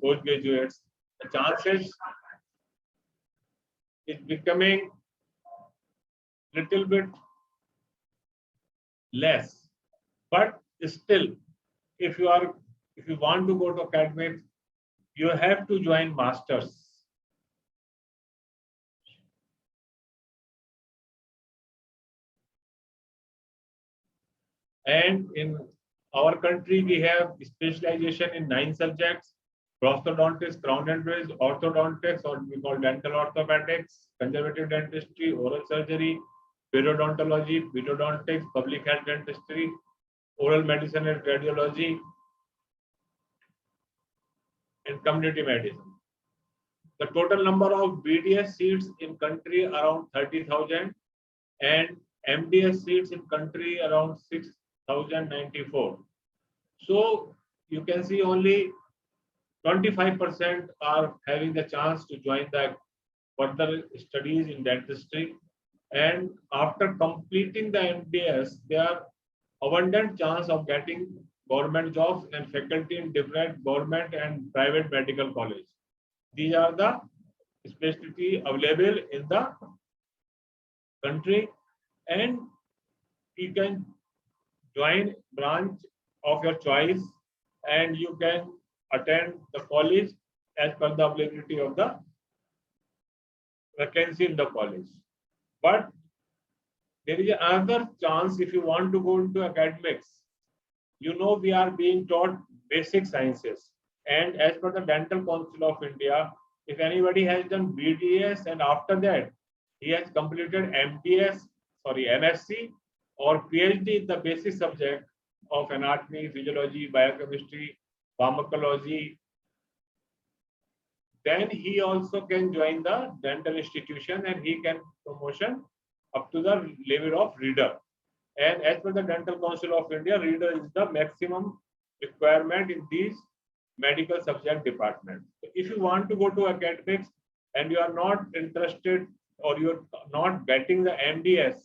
postgraduates, the chances is becoming little bit less. But still, if you are if you want to go to academics, you have to join masters. And in our country, we have specialization in 9 subjects: prosthodontics, crown and bridge, orthodontics, or we call dental orthopedics, conservative dentistry, oral surgery, periodontology, pedodontics, public health dentistry, oral medicine and radiology, and community medicine. The total number of BDS seats in country around 30,000 and MDS seats in country around 6,094. So you can see only 25% are having the chance to join the further studies in dentistry. And after completing the MDS, there are abundant chance of getting government jobs and faculty in different government and private medical college. These are the specialty available in the country, and you can join branch of your choice, and you can attend the college as per the availability of the vacancy in the college. But there is another chance if you want to go into academics. You know, we are being taught basic sciences, and as per the Dental Council of India, if anybody has done BDS and after that he has completed MSc or PhD in the basic subject of anatomy, physiology, biochemistry, pharmacology, then he also can join the dental institution and he can promotion up to the level of reader. And as per the Dental Council of India, reader is the maximum requirement in these medical subject departments. So if you want to go to academics and you are not interested or you're not getting the MDS,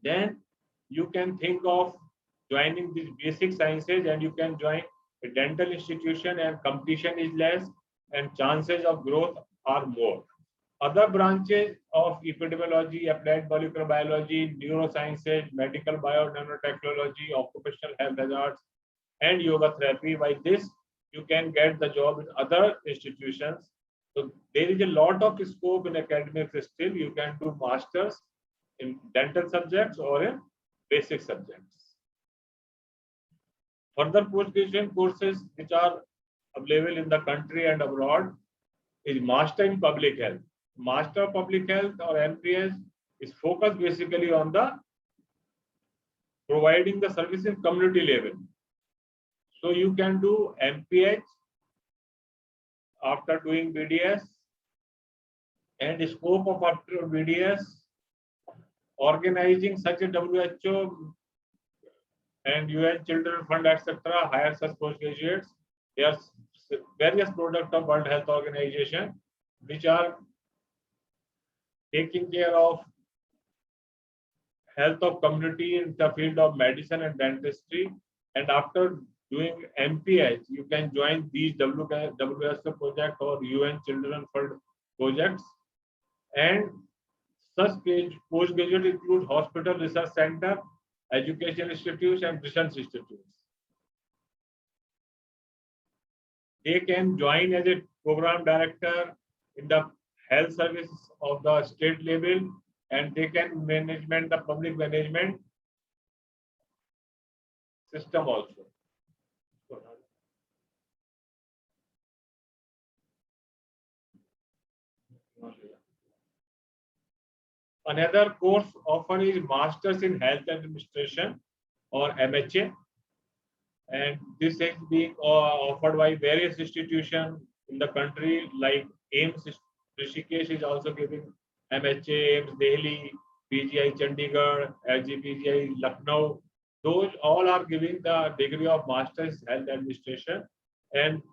then you can think of joining these basic sciences and you can join a dental institution, and competition is less and chances of growth are more. Other branches of epidemiology, applied molecular biology, neurosciences, medical bio-nanotechnology, occupational health hazards, and yoga therapy. By this, you can get the job in other institutions. So there is a lot of scope in academics still. You can do masters in dental subjects or in basic subjects. Further post-graduation courses which are available in the country and abroad is Master in Public Health. Master of Public Health or MPS is focused basically on the providing the service in community level. So you can do MPH after doing BDS, and the scope of after BDS, organizing such a WHO and UN Children Fund, etc., hire such postgraduates. There are various products of World Health Organization which are taking care of health of community in the field of medicine and dentistry. And after doing MPH, you can join these WHO project or UN Children Fund projects. And such postgraduate include hospital, research center, education institutes, and research institutes. They can join as a program director in the health service of the state level, and they can management the public management system also. Another course offered is Masters in Health Administration or MHA, and this is being offered by various institutions in the country, like AIMS Rishikesh is also giving MHA, AIMS Delhi, PGI Chandigarh, LGPGI Lucknow. Those all are giving the degree of Masters Health Administration, and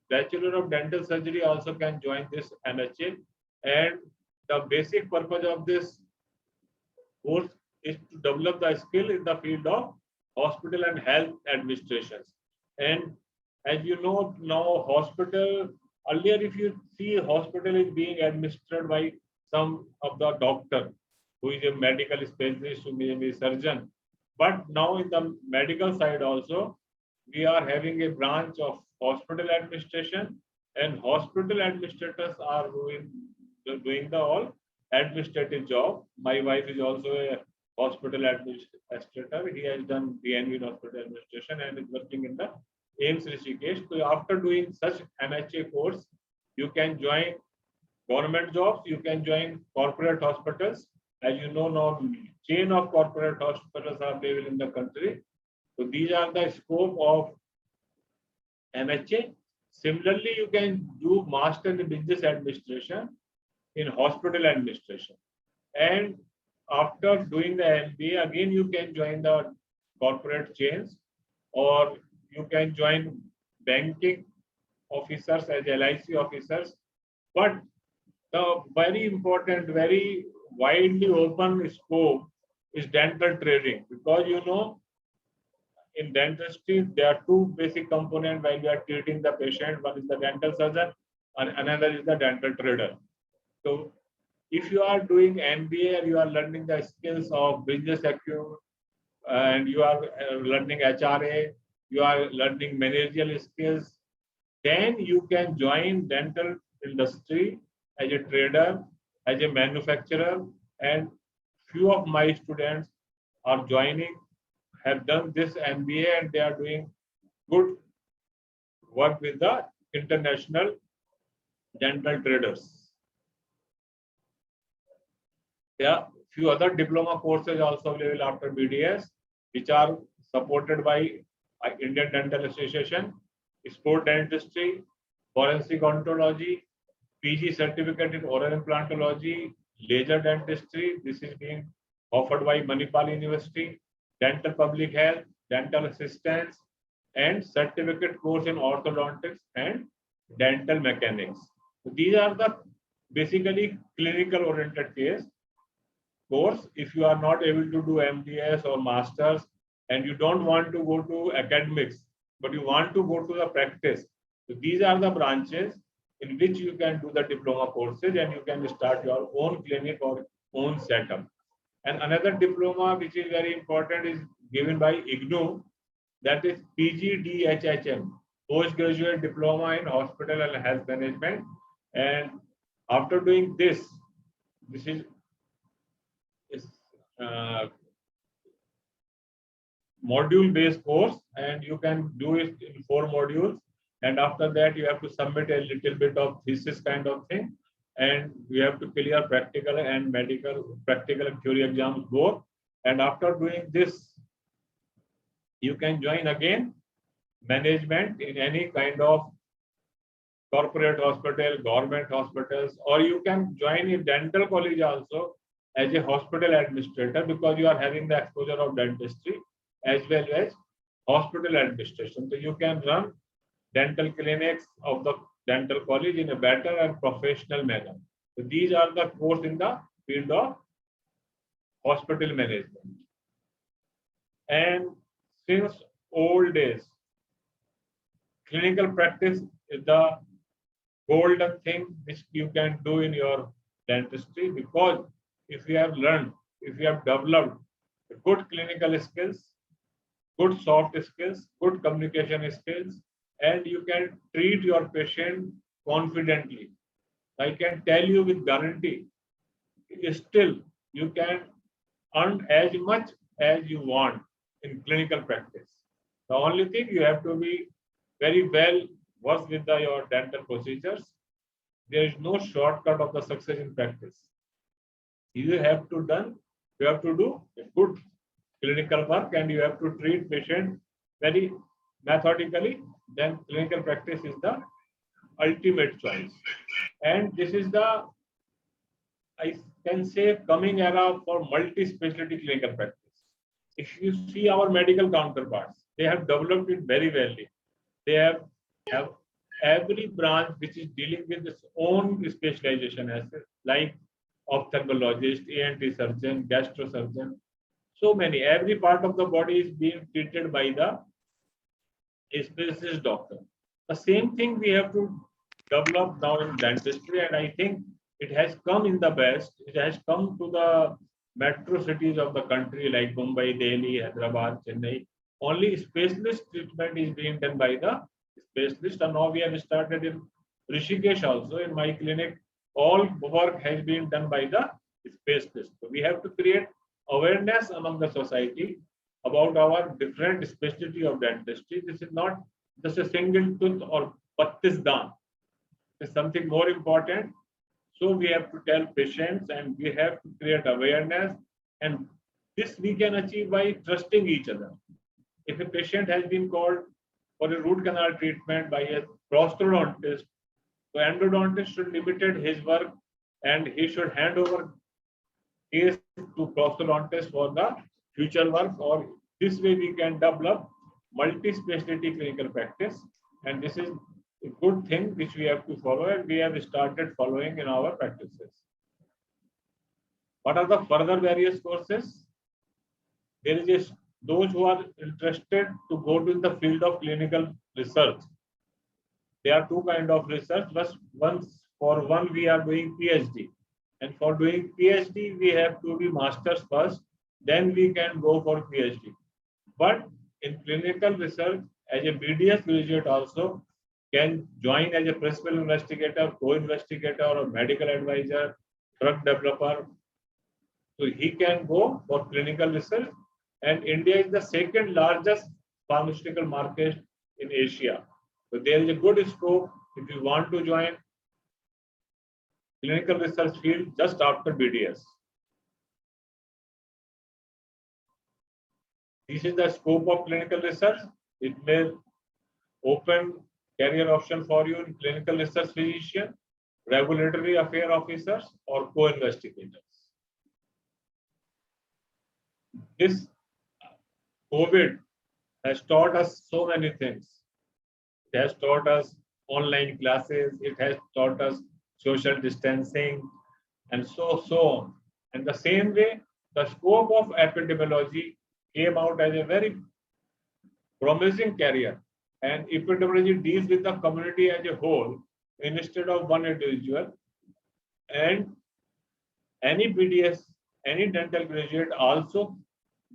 Bachelor of Dental Surgery also can join this MHA. And the basic purpose of this course is to develop the skill in the field of hospital and health administrations. And As you know, now hospital, earlier if you see hospital is being administered by some of the doctor who is a medical specialist, who may be a surgeon. But now in the medical side also, we are having a branch of hospital administration, and hospital administrators are doing the all administrative job. My wife is also a hospital administrator. He has done DNV in hospital administration and is working in the AIMS Rishikesh. So after doing such MHA course, you can join government jobs, you can join corporate hospitals. As you know now, chain of corporate hospitals are available in the country. So these are the scope of MHA. Similarly, you can do Master in Business Administration in hospital administration. And after doing the MBA, again you can join the corporate chains, or you can join banking officers as LIC officers. But the very important, very widely open scope is dental trading, because you know in dentistry there are two basic components while we are treating the patient. One is the dental surgeon and another is the dental trader. So if you are doing MBA, you are learning the skills of business acumen, and you are learning HRA, you are learning managerial skills, then you can join dental industry as a trader, as a manufacturer. And few of my students are joining, have done this MBA, and they are doing good work with the international dental traders. Yeah, few other diploma courses also available after BDS, which are supported by Indian Dental Association, sport dentistry, forensic odontology, PG certificate in oral implantology, laser dentistry. This is being offered by Manipal University, dental public health, dental assistance, and certificate course in orthodontics and dental mechanics. So these are the basically clinical oriented case course. If you are not able to do MDS or masters, and you don't want to go to academics, but you want to go to the practice, so these are the branches in which you can do the diploma courses, and you can start your own clinic or own setup. And another diploma which is very important is given by IGNOU, that is PGDHHM, postgraduate diploma in hospital and health management. And after doing this is module-based course, and you can do it in 4 modules. And after that, you have to submit a little bit of thesis kind of thing, and you have to clear practical and practical and theory exams both. And after doing this, you can join again management in any kind of corporate hospital, government hospitals, or you can join a dental college also as a hospital administrator, because you are having the exposure of dentistry as well as hospital administration. So you can run dental clinics of the dental college in a better and professional manner. So these are the courses in the field of hospital management. And since old days, clinical practice is the golden thing which you can do in your dentistry, because if you have learned, if you have developed good clinical skills, good soft skills, good communication skills, and you can treat your patient confidently, I can tell you with guarantee, still you can earn as much as you want in clinical practice. The only thing, you have to be very well versed with your dental procedures. There is no shortcut of the success in practice. You have to do a good clinical work, and you have to treat patient very methodically. Then clinical practice is the ultimate choice. And this is the, I can say, coming era for multi-specialty clinical practice. If you see our medical counterparts, they have developed it very well. They have every branch which is dealing with its own specialization, as like ophthalmologist, ENT surgeon, gastrosurgeon. So many, every part of the body is being treated by the specialist doctor. The same thing we have to develop now in dentistry, and I think it has come in the best. It has come to the metro cities of the country like Mumbai, Delhi, Hyderabad, Chennai. Only specialist treatment is being done by the specialist, and now we have started in Rishikesh also. In my clinic, all work has been done by the specialist. So we have to create awareness among the society about our different specialty of dentistry. This is not just a single tooth or pattis dan. It's something more important. So we have to tell patients and we have to create awareness. And this we can achieve by trusting each other. If a patient has been called for a root canal treatment by a prosthodontist, so endodontist should limit his work and he should hand over case to prosthodontist for the future work, or this way we can develop multi-specialty clinical practice, and this is a good thing which we have to follow and we have started following in our practices. What are the further various courses? There is those who are interested to go to the field of clinical research. There are two kinds of research. For one we are doing PhD, and for doing PhD we have to be masters first, then we can go for PhD. But in clinical research, as a BDS graduate also can join as a principal investigator, co-investigator, or medical advisor, drug developer. So he can go for clinical research, and India is the second largest pharmaceutical market in Asia. So there is a good scope if you want to join clinical research field just after BDS. This is the scope of clinical research. It may open career option for you in clinical research physician, regulatory affair officers, or co-investigators. This COVID has taught us so many things. It has taught us online classes, it has taught us social distancing, and so on. And the same way, the scope of epidemiology came out as a very promising career. And epidemiology deals with the community as a whole instead of one individual. And any BDS, any dental graduate also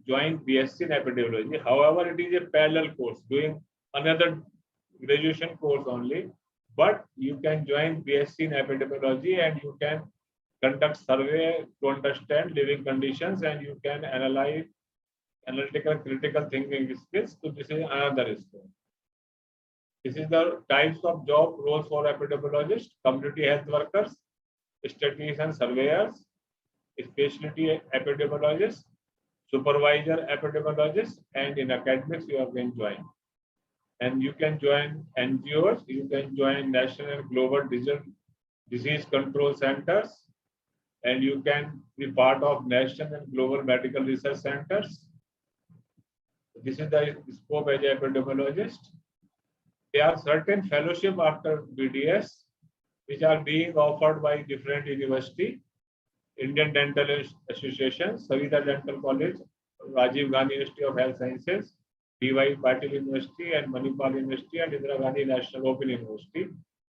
join BSc in epidemiology. However, it is a parallel course, doing another graduation course only. But you can join BSc in epidemiology and you can conduct survey to understand living conditions, and you can analyze analytical critical thinking skills. So this is another scope. This is the types of job roles for epidemiologists: community health workers, statisticians, surveyors, specialty epidemiologists, supervisor epidemiologists, and in academics you have been joined. And you can join NGOs, you can join national and global disease control centers, and you can be part of national and global medical research centers. This is the scope as an epidemiologist. There are certain fellowship after BDS which are being offered by different university, Indian Dental Association, Savita Dental College, Rajiv Gandhi University of Health Sciences, D.Y. Patil University, and Manipal University, and Indira Gandhi National Open University.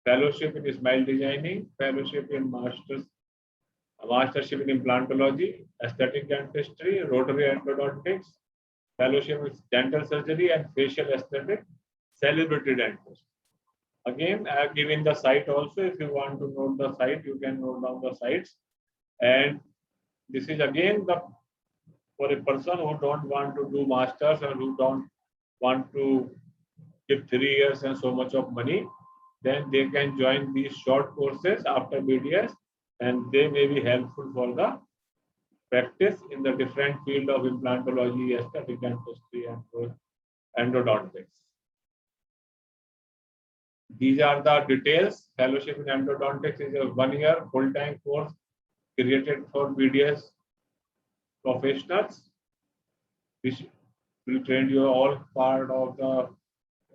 Fellowship in Smile Designing, fellowship in mastership in implantology, aesthetic dentistry, rotary endodontics, fellowship in dental surgery and facial aesthetic, celebrity dentist. Again, I have given the site also. If you want to note the site, you can note down the sites. And this is again for a person who don't want to do masters or who don't want to give 3 years and so much of money, then they can join these short courses after BDS, and they may be helpful for the practice in the different field of implantology, aesthetic dentistry, and endodontics. These are the details. Fellowship in endodontics is a 1-year full-time course created for BDS professionals, which will train you all part of the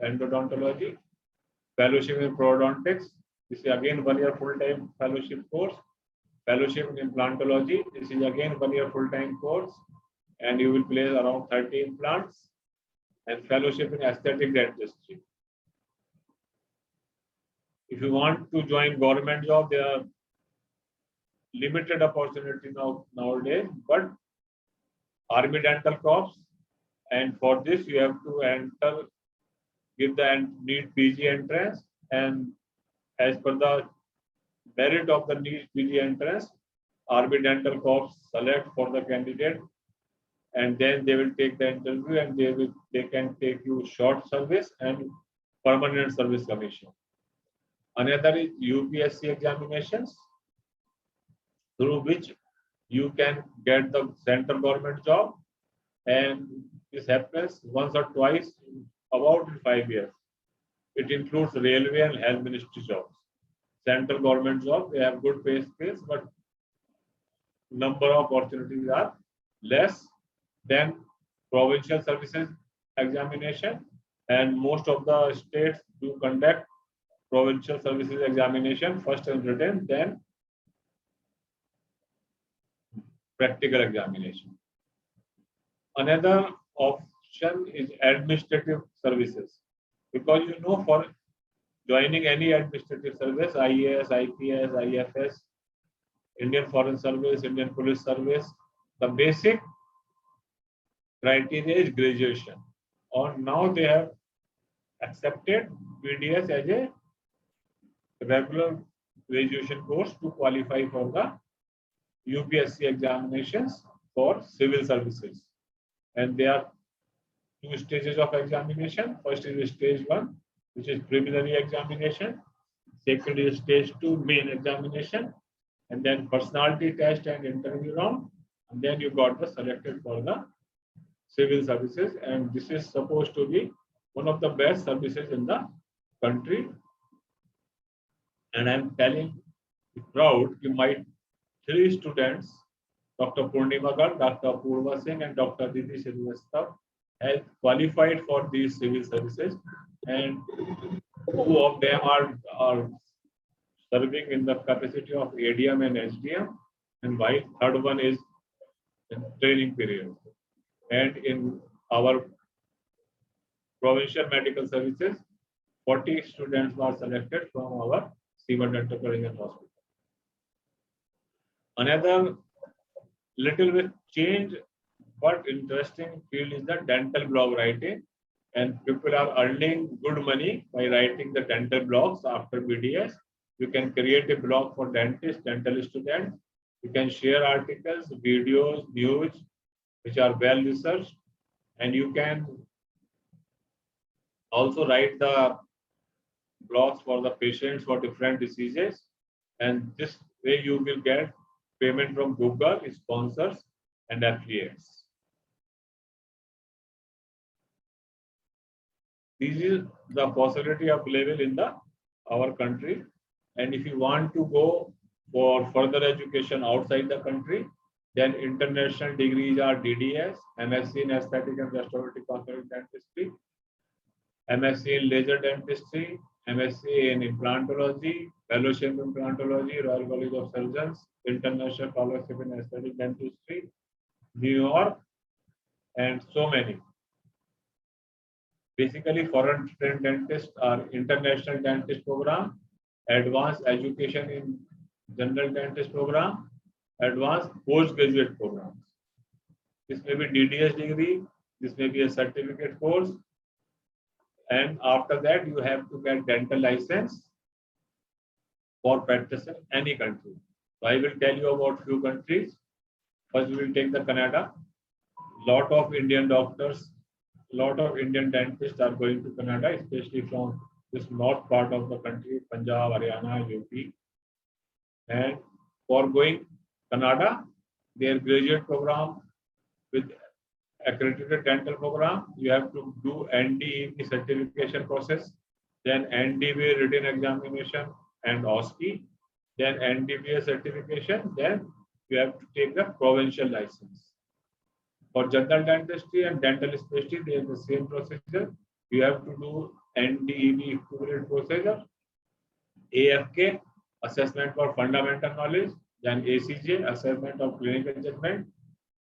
endodontology. Fellowship in Prodontics, this is again 1-year full-time fellowship course. Fellowship in Implantology, this is again 1-year full-time course, and you will place around 30 implants. And fellowship in Aesthetic Dentistry. If you want to join government job, there are limited opportunity nowadays, but Army Dental Corps, and for this you have to enter, give the NEET PG entrance, and as per the merit of the NEET PG entrance, Army Dental Corps select for the candidate, and then they will take the interview, and they can take you short service and permanent service commission. Another is UPSC examinations, through which you can get the central government job, and this happens once or twice about 5 years. It includes railway and health ministry jobs. Central government job, they have good pay scales, but number of opportunities are less than provincial services examination, and most of the states do conduct provincial services examination first in written, then practical examination. Another option is administrative services, because for joining any administrative service, IAS, IPS, IFS, Indian Foreign Service, Indian Police Service, the basic criteria is graduation. Or now they have accepted BDS as a regular graduation course to qualify for the UPSC examinations for civil services. And there are 2 stages of examination. First is stage 1, which is preliminary examination. Second is stage 2, main examination. And then personality test and interview round. And then you got the selected for the civil services. And this is supposed to be one of the best services in the country. And I'm telling proud, my 3 students, Dr. Purnima Garg, Dr. Purva Singh, and Dr. Didi Srivastava, have qualified for these civil services, and 2 of them are serving in the capacity of ADM and SDM, and while third one is in training period. And in our provincial medical services, 40 students were selected from our Seaman Dental College and Hospital. Another little bit change but interesting field is the dental blog writing, and people are earning good money by writing the dental blogs after BDS. You can create a blog for dentists, dental students. You can share articles, videos, news, which are well researched, and you can also write the blogs for the patients for different diseases, and this way you will get payment from Google, sponsors, and affiliates. This is the possibility of level in our country, and if you want to go for further education outside the country, then international degrees are DDS, MSc in Aesthetic and Restorative Cosmetic Dentistry, MSc in Laser Dentistry, MSc in Implantology, Fellowship in Implantology, Royal College of Surgeons, International Fellowship in Aesthetic Dentistry, New York, and so many. Basically, foreign trained dentists are international dentist program, advanced education in general dentist program, advanced postgraduate programs. This may be DDS degree, this may be a certificate course, and after that you have to get dental license for practice in any country. So I will tell you about few countries. First we will take the Canada. Lot of Indian doctors, lot of Indian dentists are going to Canada, especially from this north part of the country, Punjab, Haryana, UP. And for going Canada, their graduate program with accredited dental program, you have to do NDEB certification process, then NDBA written examination and OSCE, then NDBA certification, then you have to take the provincial license. For general dentistry and dental specialty, they have the same procedure. You have to do NDEB equivalent procedure, AFK, assessment for fundamental knowledge, then ACJ, assessment of clinical judgment,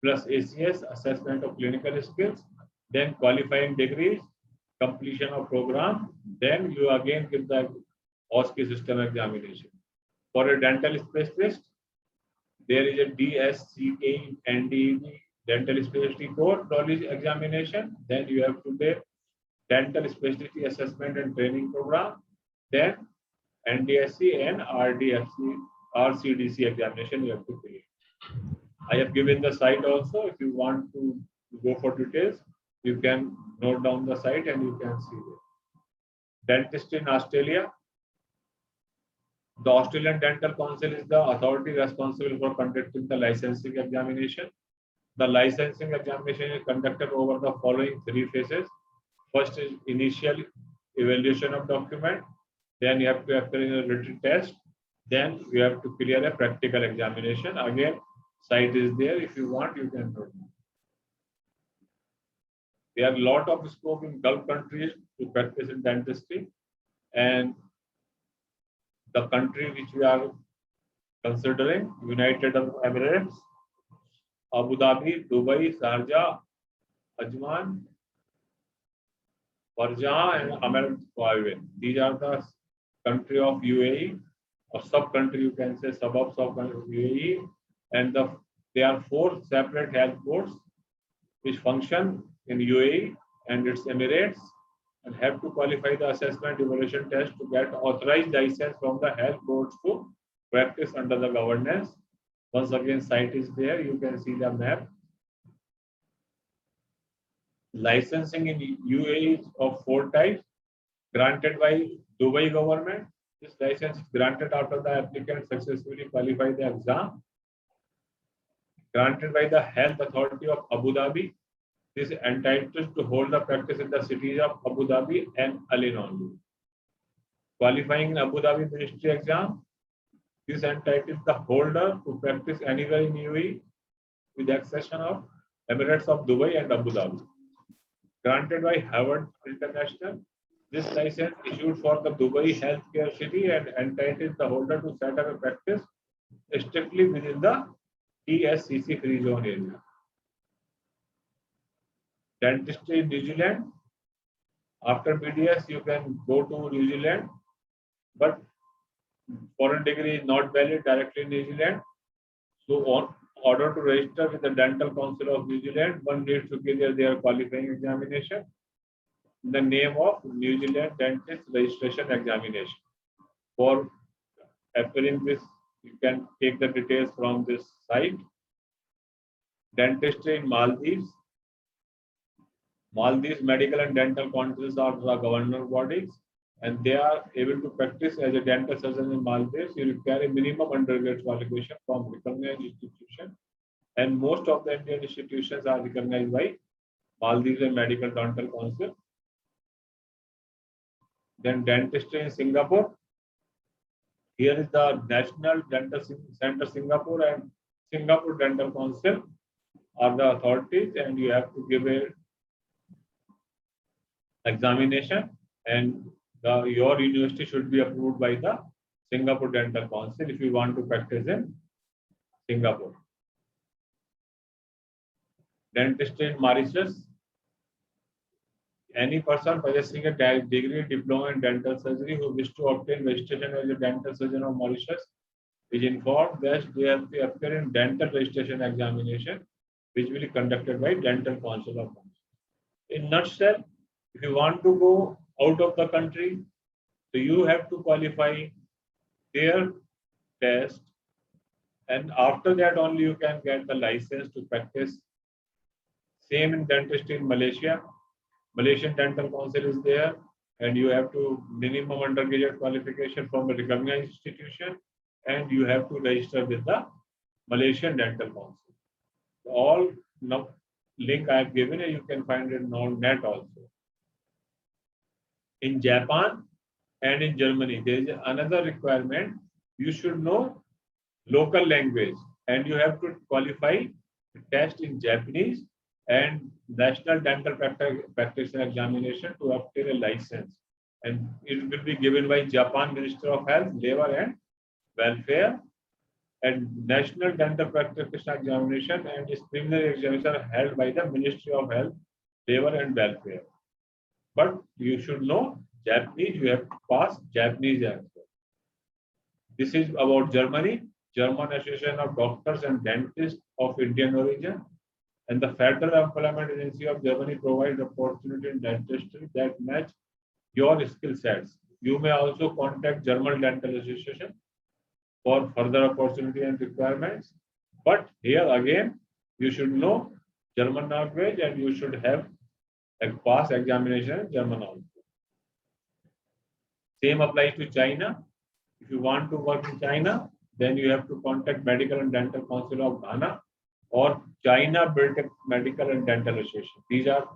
plus ACS, assessment of clinical skills, then qualifying degrees, completion of program, then you again give the OSCE system examination. For a dental specialist, there is a DSCA NDE dental specialty core knowledge examination. Then you have to take dental specialty assessment and training program. Then NDSC and RDFC RCDC examination you have to clear. I have given the site also. If you want to go for details, you can note down the site and you can see it. Dentistry in Australia. The Australian Dental Council is the authority responsible for conducting the licensing examination. The licensing examination is conducted over the following three phases. First is initial evaluation of document. Then you have to appear in a written test. Then you have to clear a practical examination. Again, site is there. If you want, you can note. There are a lot of scope in Gulf countries to practice in dentistry, and the country which we are considering, United Arab Emirates, Abu Dhabi, Dubai, Sharjah, Ajman, Farjah, and Emirates Kuwait. These are the country of UAE, or sub-country, you can say suburbs of UAE, and there are 4 separate health boards which function in UAE and its Emirates, and have to qualify the assessment evaluation test to get authorized license from the health boards to practice under the governance. Once again, site is there. You can see the map. Licensing in UAE is of 4 types. Granted by Dubai government. This license is granted after the applicant successfully qualify the exam. Granted by the Health Authority of Abu Dhabi. This is entitled to hold the practice in the cities of Abu Dhabi and Al only. Qualifying in Abu Dhabi Ministry exam. This entitles the holder to practice anywhere in UAE with the exception of Emirates of Dubai and Abu Dhabi. Granted by Harvard International. This license issued for the Dubai healthcare city and entitles the holder to set up a practice strictly within the TSCC free zone area. Dentistry in New Zealand. After BDS, you can go to New Zealand, but foreign degree is not valid directly in New Zealand. So, on order to register with the Dental Council of New Zealand, one needs to clear their qualifying examination. The name of New Zealand Dentist Registration Examination. For appearing this, you can take the details from this site. Dentistry in Maldives. Maldives Medical and Dental Councils are the governor bodies, and they are able to practice as a dental surgeon in Maldives. You require a minimum undergraduate qualification from recognized institution, and most of the Indian institutions are recognized by Maldives and Medical Dental Council. Then dentistry in Singapore. Here is the National Dental Center Singapore and Singapore Dental Council are the authorities, and you have to give a examination, and your university should be approved by the Singapore Dental Council if you want to practice in Singapore. Dentistry in Mauritius. Any person possessing a degree, diploma in dental surgery who wish to obtain registration as a dental surgeon of Mauritius is informed that they have to appear in dental registration examination, which will be conducted by Dental Council of Mauritius. In nutshell, if you want to go out of the country, so you have to qualify their test, and after that only you can get the license to practice. Same in dentistry in Malaysia. Malaysian Dental Council is there, and you have to minimum undergraduate qualification from a recognized institution, and you have to register with the Malaysian Dental Council. All link I have given, you can find it on net also. In Japan and in Germany, there is another requirement. You should know local language, and you have to qualify the test in Japanese and National Dental Practitioner Examination to obtain a license. And it will be given by Japan Minister of Health, Labor and Welfare. And National Dental Practitioner Examination and its preliminary examination are held by the Ministry of Health, Labor and Welfare. But you should know Japanese, you have to pass Japanese answer. This is about Germany, German Association of Doctors and Dentists of Indian origin, and the Federal Employment Agency of Germany provides opportunity in dentistry that match your skill sets. You may also contact German Dental Association for further opportunity and requirements. But here again, you should know German language and you should have a pass examination in German also. Same applies to China. If you want to work in China, then you have to contact Medical and Dental Council of Ghana or China Medical and Dental Association.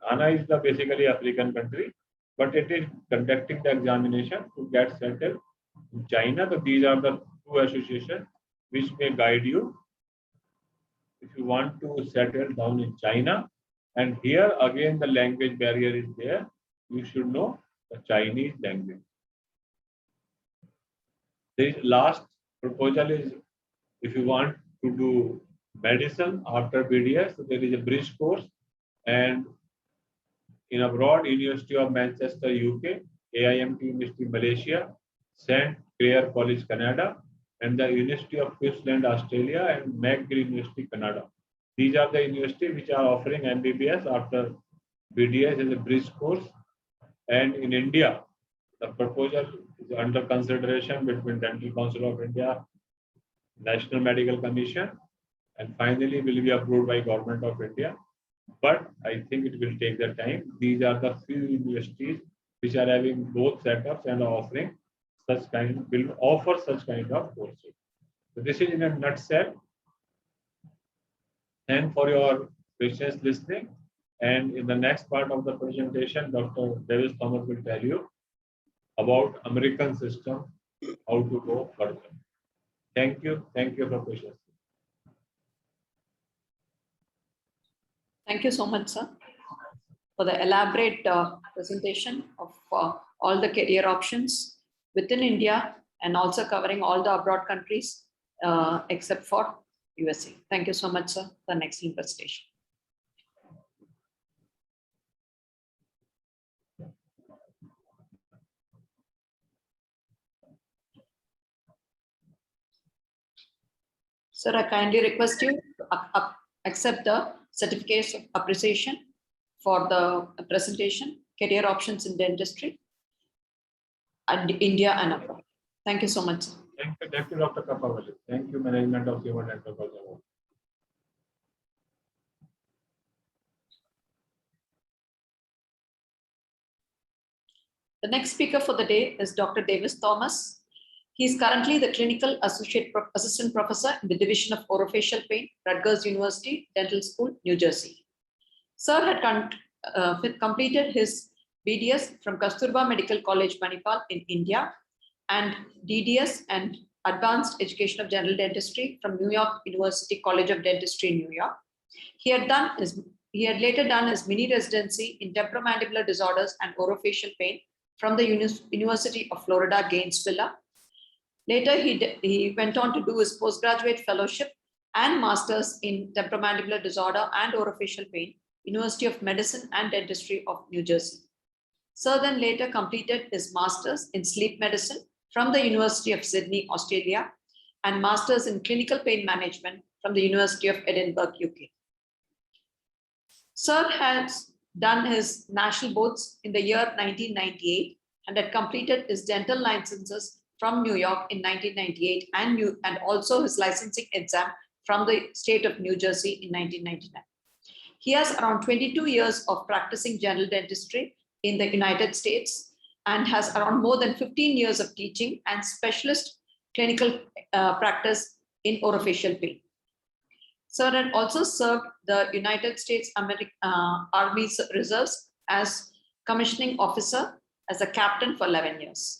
Ghana is the basically African country, but it is conducting the examination to get settled in China. So these are the two associations which may guide you if you want to settle down in China. And here again the language barrier is there. You should know the Chinese language. The last proposal is if you want to do medicine after BDS, so there is a bridge course, and in abroad, University of Manchester, UK, AIMT University, Malaysia, St. Clair College, Canada, and the University of Queensland, Australia, and McGill University, Canada. These are the universities which are offering MBBS after BDS as a bridge course. And in India, the proposal is under consideration between Dental Council of India, National Medical Commission, and finally will be approved by Government of India. But I think it will take the time. These are the few universities which are having both setups and are offering will offer such kind of courses. So this is in a nutshell. Thanks for your patience listening. And in the next part of the presentation, Dr. Davis Thomas will tell you about American system, how to go further. Thank you. Thank you for patience. Thank you so much, sir, for the elaborate presentation of all the career options within India and also covering all the abroad countries except for USA. Thank you so much, sir, for the excellent presentation. Sir, I kindly request you to accept the certificates of appreciation for the presentation, career options in dentistry, and India and abroad. Thank you so much, sir. Thank you, Dr. Kapavali. Thank you, management of Human Dental College. The next speaker for the day is Dr. Davis Thomas. He is currently the Clinical Assistant Professor in the Division of Orofacial Pain, Rutgers University Dental School, New Jersey. Sir had completed his BDS from Kasturba Medical College, Manipal in India, and DDS and Advanced Education of General Dentistry from New York University College of Dentistry in New York. He had later done his mini residency in temporomandibular disorders and orofacial pain from the University of Florida, Gainesville. Later, he went on to do his postgraduate fellowship and master's in temporomandibular disorder and orofacial pain, University of Medicine and Dentistry of New Jersey. Sir then later completed his master's in sleep medicine from the University of Sydney, Australia, and master's in clinical pain management from the University of Edinburgh, UK. Sir has done his national boards in the year 1998 and had completed his dental licenses from New York in 1998 and also his licensing exam from the state of New Jersey in 1999. He has around 22 years of practicing general dentistry in the United States and has around more than 15 years of teaching and specialist clinical practice in orofacial pain. Sir had also served the United States Army Reserves as commissioning officer as a captain for 11 years.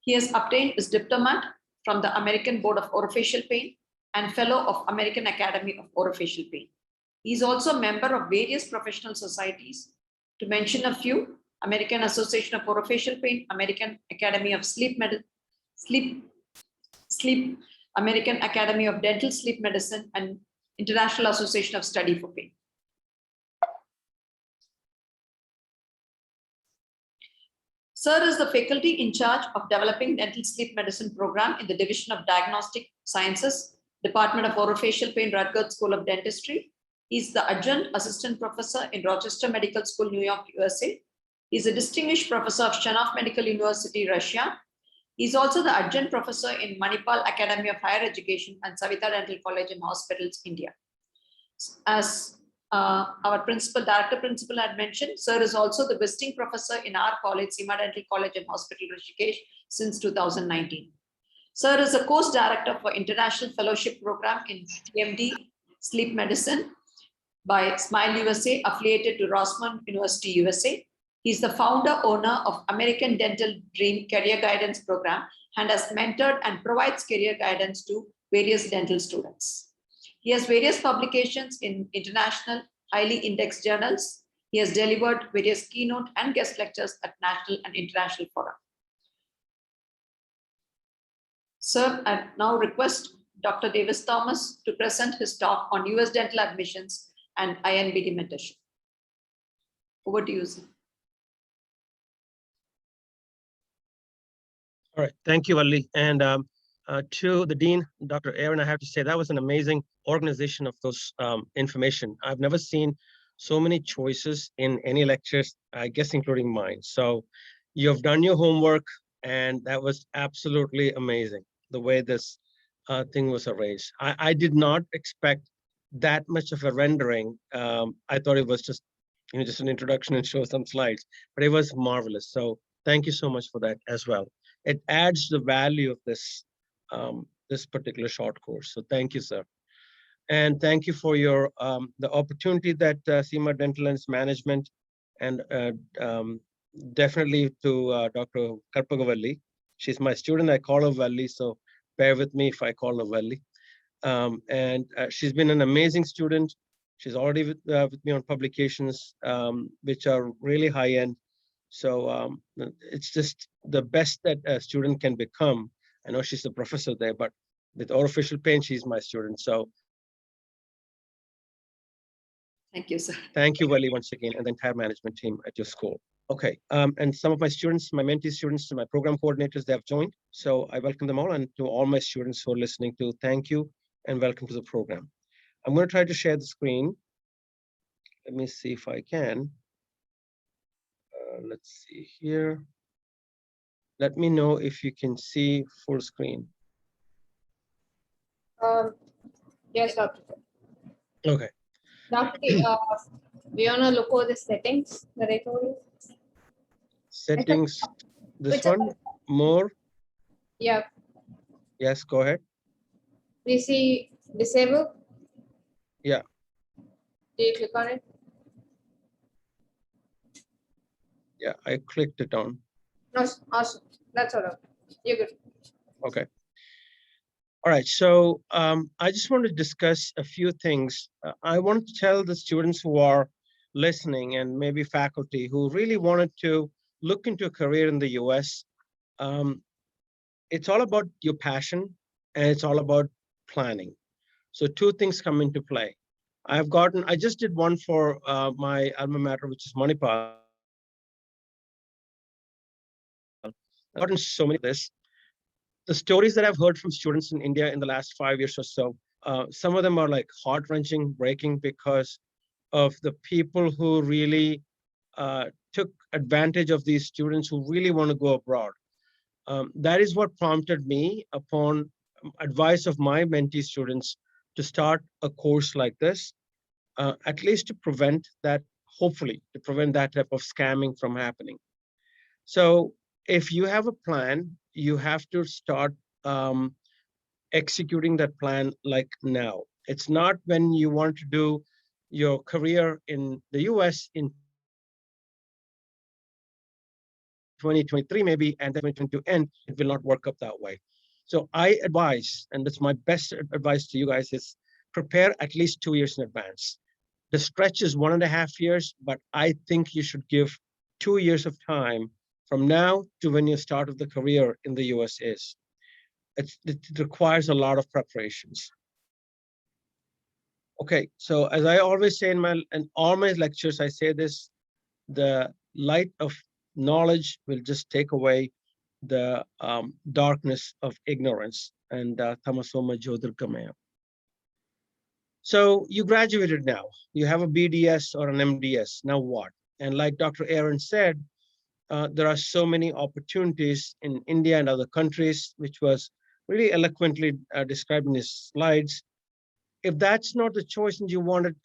He has obtained his diploma from the American Board of Orofacial Pain and fellow of American Academy of Orofacial Pain. He is also a member of various professional societies. To mention a few: American Association of Orofacial Pain, American Academy of Sleep, American Academy of Dental Sleep Medicine, and International Association of Study for Pain. Sir is the faculty in charge of developing dental sleep medicine program in the Division of Diagnostic Sciences, Department of Orofacial Pain, Rutgers School of Dentistry. He's the adjunct assistant professor in Rochester Medical School, New York, USA. He's a distinguished professor of Chenov Medical University, Russia. He's also the adjunct professor in Manipal Academy of Higher Education and Savita Dental College and Hospitals, India. As our director principal had mentioned, sir is also the visiting professor in our college, Seema Dental College and Hospital, Rishikesh, since 2019. Sir is a course director for International Fellowship Program in TMD Sleep Medicine by Smile USA, affiliated to Rossman University, USA. He's the founder owner of American Dental Dream Career Guidance Program and has mentored and provides career guidance to various dental students. He has various publications in international, highly indexed journals. He has delivered various keynote and guest lectures at national and international forums. Sir, I now request Dr. Davis Thomas to present his talk on US dental admissions and INBD mentorship. Over to you, sir. All right, thank you, Ali. And to the Dean, Dr. Aaron, I have to say that was an amazing organization of those information. I've never seen so many choices in any lectures, I guess, including mine. So you've done your homework, and that was absolutely amazing, the way this thing was arranged. I did not expect that much of a rendering. I thought it was just, just an introduction and show some slides, but it was marvelous. So thank you so much for that as well. It adds the value of this this particular short course. So thank you, sir. And thank you for your the opportunity that Seema Dental and management, and definitely to Dr. Karpagavalli. She's my student. I call her Valli, so bear with me if I call her Valli. And she's been an amazing student. She's already with me on publications, which are really high end. So it's just the best that a student can become. I know she's a professor there, but with orofacial pain, she's my student. So thank you, sir. Thank you, Wally, once again, and the entire management team at your school. Okay, and some of my students, my mentee students, my program coordinators, they have joined. So I welcome them all, and to all my students who are listening to, thank you and welcome to the program. I'm going to try to share the screen. Let me see if I can. Let's see here. Let me know if you can see full screen. Yes, Doctor. Okay. Doctor, we want to look over the settings that I told you. Settings, this one, more? Yeah. Yes, go ahead. We see disable. Yeah. Do you click on it? Yeah, I clicked it on. No, awesome. That's all. You're good. Okay. All right, so I just want to discuss a few things. I want to tell the students who are listening, and maybe faculty who really wanted to look into a career in the US. It's all about your passion, and it's all about planning. So two things come into play. I just did one for my alma mater, which is Manipal. I've gotten so many of this. The stories that I've heard from students in India in the last 5 years or so, some of them are like heart-wrenching, breaking, because of the people who really took advantage of these students who really want to go abroad. That is what prompted me, upon advice of my mentee students, to start a course like this, at least to prevent that, hopefully, to prevent that type of scamming from happening. So if you have a plan, you have to start executing that plan like now. It's not when you want to do your career in the US in 2023 maybe, and then 2022 end, it will not work up that way. So I advise, and that's my best advice to you guys, is prepare at least 2 years in advance. The stretch is 1.5 years, but I think you should give 2 years of time from now to when your start of the career in the US is. It requires a lot of preparations. Okay, so as I always say in all my lectures, I say this: the light of knowledge will just take away the darkness of ignorance. And tamasoma jyotirgamaya. So you graduated now. You have a BDS or an MDS. Now what? And like Dr. Aaron said, there are so many opportunities in India and other countries, which was really eloquently described in his slides. If that's not the choice and you wanted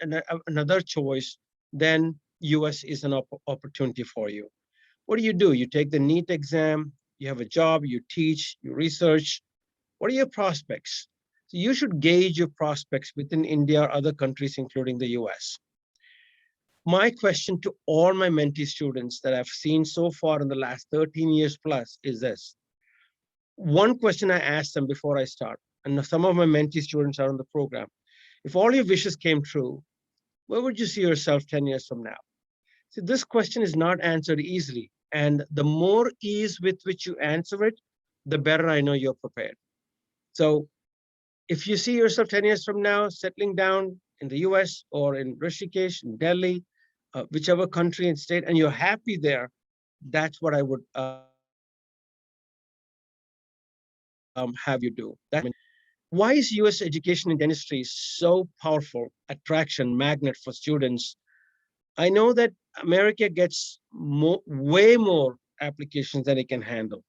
another choice, then US is an opportunity for you. What do? You take the NEET exam, you have a job, you teach, you research. What are your prospects? So you should gauge your prospects within India or other countries, including the US. My question to all my mentee students that I've seen so far in the last 13 years plus is this. One question I asked them before I start, and some of my mentee students are on the program. If all your wishes came true, where would you see yourself 10 years from now? See, this question is not answered easily. And the more ease with which you answer it, the better I know you're prepared. So if you see yourself 10 years from now, settling down in the US or in Rishikesh, in Delhi, whichever country and state, and you're happy there, that's what I would have you do. Why is US education in dentistry so powerful, attraction, magnet for students? I know that America gets way more applications than it can handle.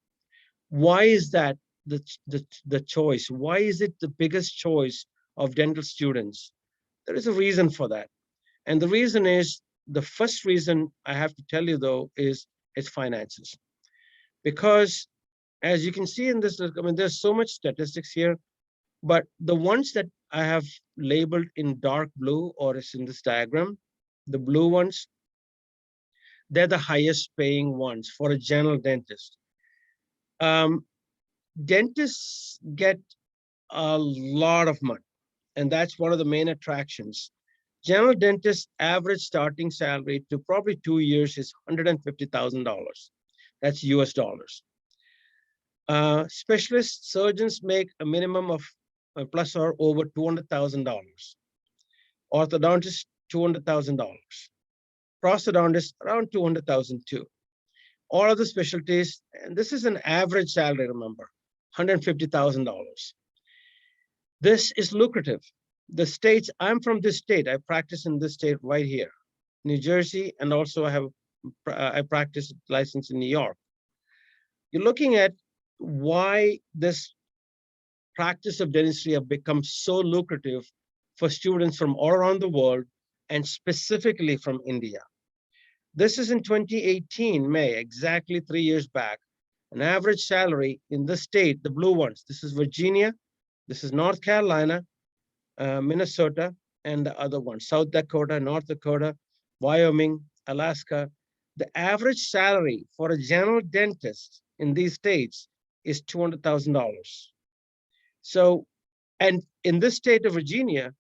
Why is that the choice? Why is it the biggest choice of dental students? There is a reason for that. And the reason is, the first reason I have to tell you though, is it's finances. Because as you can see in this, I mean, there's so much statistics here, but the ones that I have labeled in dark blue, or is in this diagram, the blue ones, they're the highest paying ones for a general dentist. Dentists get a lot of money, and that's one of the main attractions. General dentist average starting salary to probably 2 years is $150,000. That's US dollars. Specialist surgeons make a minimum of plus or over $200,000. Orthodontist, $200,000. Prosthodontist, around 200,000 too. All other specialties, and this is an average salary, remember, $150,000. This is lucrative. The states, I'm from this state, I practice in this state right here, New Jersey, and also I practice license in New York. You're looking at why this practice of dentistry have become so lucrative for students from all around the world, and specifically from India. This is in 2018, May, exactly 3 years back. An average salary in the state, the blue ones, this is Virginia, this is North Carolina, Minnesota, and the other ones, South Dakota, North Dakota, Wyoming, Alaska. The average salary for a general dentist in these states is $200,000. So, and in this state of Virginia,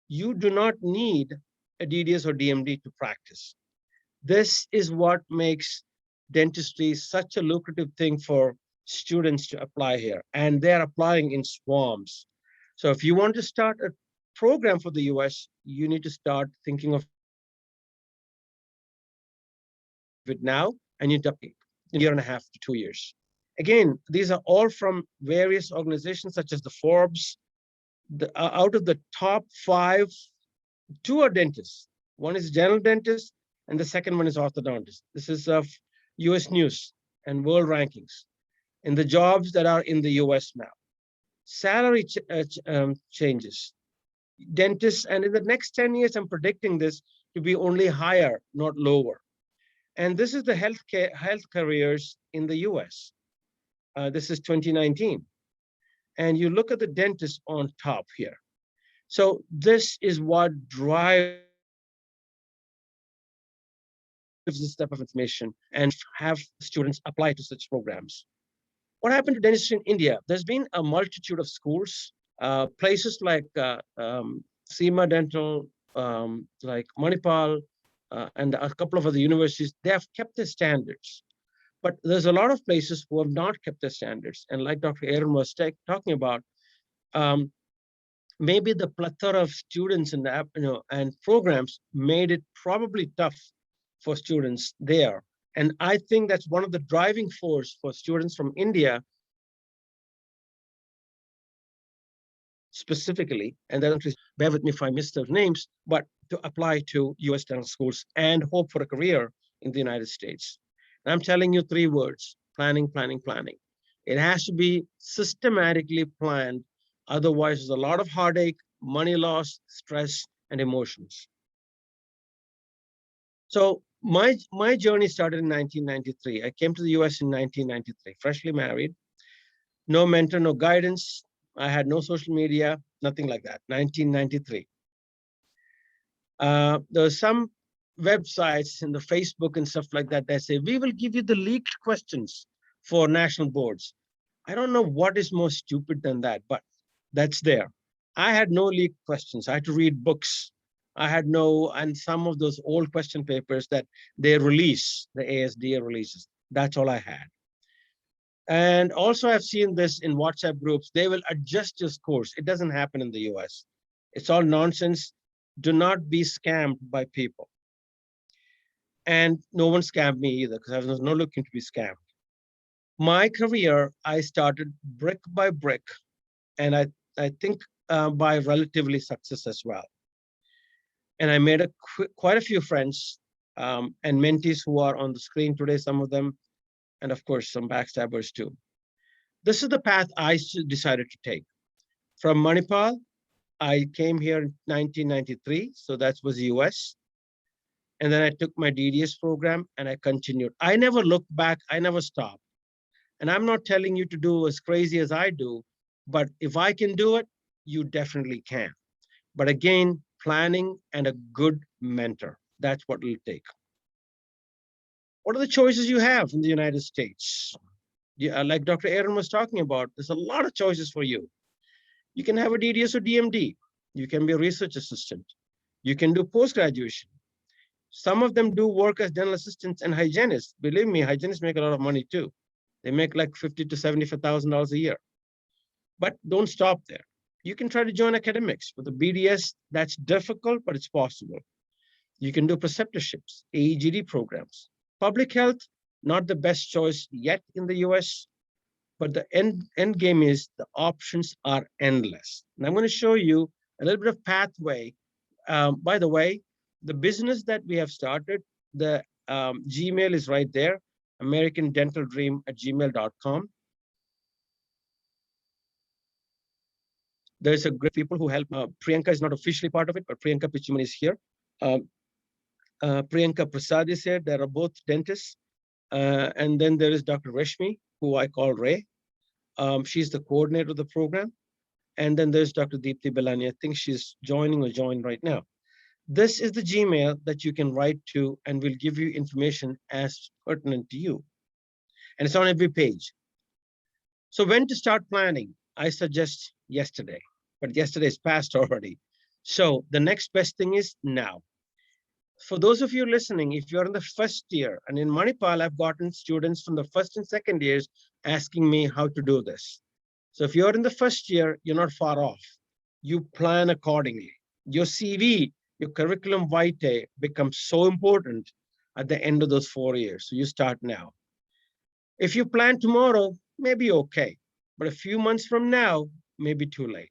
you do not need a DDS or DMD to practice. This is what makes dentistry such a lucrative thing for students to apply here, and they're applying in swarms. So if you want to start a program for the US, you need to start thinking of it now, and you need to update in a year and a half to 2 years. Again, these are all from various organizations such as the Forbes. Out of the top 5, 2 are dentists. One is general dentist, and the second one is orthodontist. This is of US News and World Rankings, in the jobs that are in the US now. Salary changes. Dentists, and in the next 10 years, I'm predicting this to be only higher, not lower. And this is the health careers in the US. This is 2019. And you look at the dentist on top here. So this is what drives this type of information and have students apply to such programs. What happened to dentistry in India? There's been a multitude of schools, places like Seema Dental, like Manipal, and a couple of other universities. They have kept their standards. But there's a lot of places who have not kept their standards. And like Dr. Aaron was talking about, maybe the plethora of students in the and programs made it probably tough for students there. And I think that's one of the driving force for students from India specifically, and then bear with me if I miss those names, but to apply to US dental schools and hope for a career in the United States. And I'm telling you 3 words: planning, planning, planning. It has to be systematically planned. Otherwise, there's a lot of heartache, money loss, stress, and emotions. So my journey started in 1993. I came to the US in 1993, freshly married, no mentor, no guidance. I had no social media, nothing like that. 1993. There are some websites in the Facebook and stuff like that that say, we will give you the leaked questions for national boards. I don't know what is more stupid than that, but that's there. I had no leaked questions. I had to read books. I had no, and some of those old question papers that they release, the ASDA releases. That's all I had. And also I've seen this in WhatsApp groups. They will adjust your scores. It doesn't happen in the US. It's all nonsense. Do not be scammed by people. And no one scammed me either because I was not looking to be scammed. My career, I started brick by brick, and I think by relatively success as well. And I made quite a few friends and mentees who are on the screen today, some of them, and of course, some backstabbers too. This is the path I decided to take. From Manipal, I came here in 1993, so that was the US. And then I took my DDS program and I continued. I never looked back, I never stopped. And I'm not telling you to do as crazy as I do, but if I can do it, you definitely can. But again, planning and a good mentor, that's what it'll take. What are the choices you have in the United States? Yeah, like Dr. Aaron was talking about, there's a lot of choices for you. You can have a DDS or DMD. You can be a research assistant. You can do post-graduation. Some of them do work as dental assistants and hygienists. Believe me, hygienists make a lot of money too. They make like $50,000 to $75,000 a year. But don't stop there. You can try to join academics. With the BDS, that's difficult, but it's possible. You can do preceptorships, AEGD programs. Public health, not the best choice yet in the US, but the end game is the options are endless. And I'm going to show you a little bit of pathway. By the way, the business that we have started, the Gmail is right there, americandentaldream@gmail.com. There's a great people who help. Priyanka is not officially part of it, but Priyanka Pichuman is here. Priyanka Prasad is here. They are both dentists. And then there is Dr. Reshmi, who I call Ray. She's the coordinator of the program. And then there's Dr. Deepthi Belani. I think she's joining or joined right now. This is the Gmail that you can write to and will give you information as pertinent to you. And it's on every page. So when to start planning? I suggest yesterday, but yesterday is past already. So the next best thing is now. For those of you listening, if you're in the first year, and in Manipal, I've gotten students from the first and second years asking me how to do this. So if you're in the first year, you're not far off. You plan accordingly. Your CV, your curriculum vitae becomes so important at the end of those 4 years. So you start now. If you plan tomorrow, maybe okay. But a few months from now, maybe too late.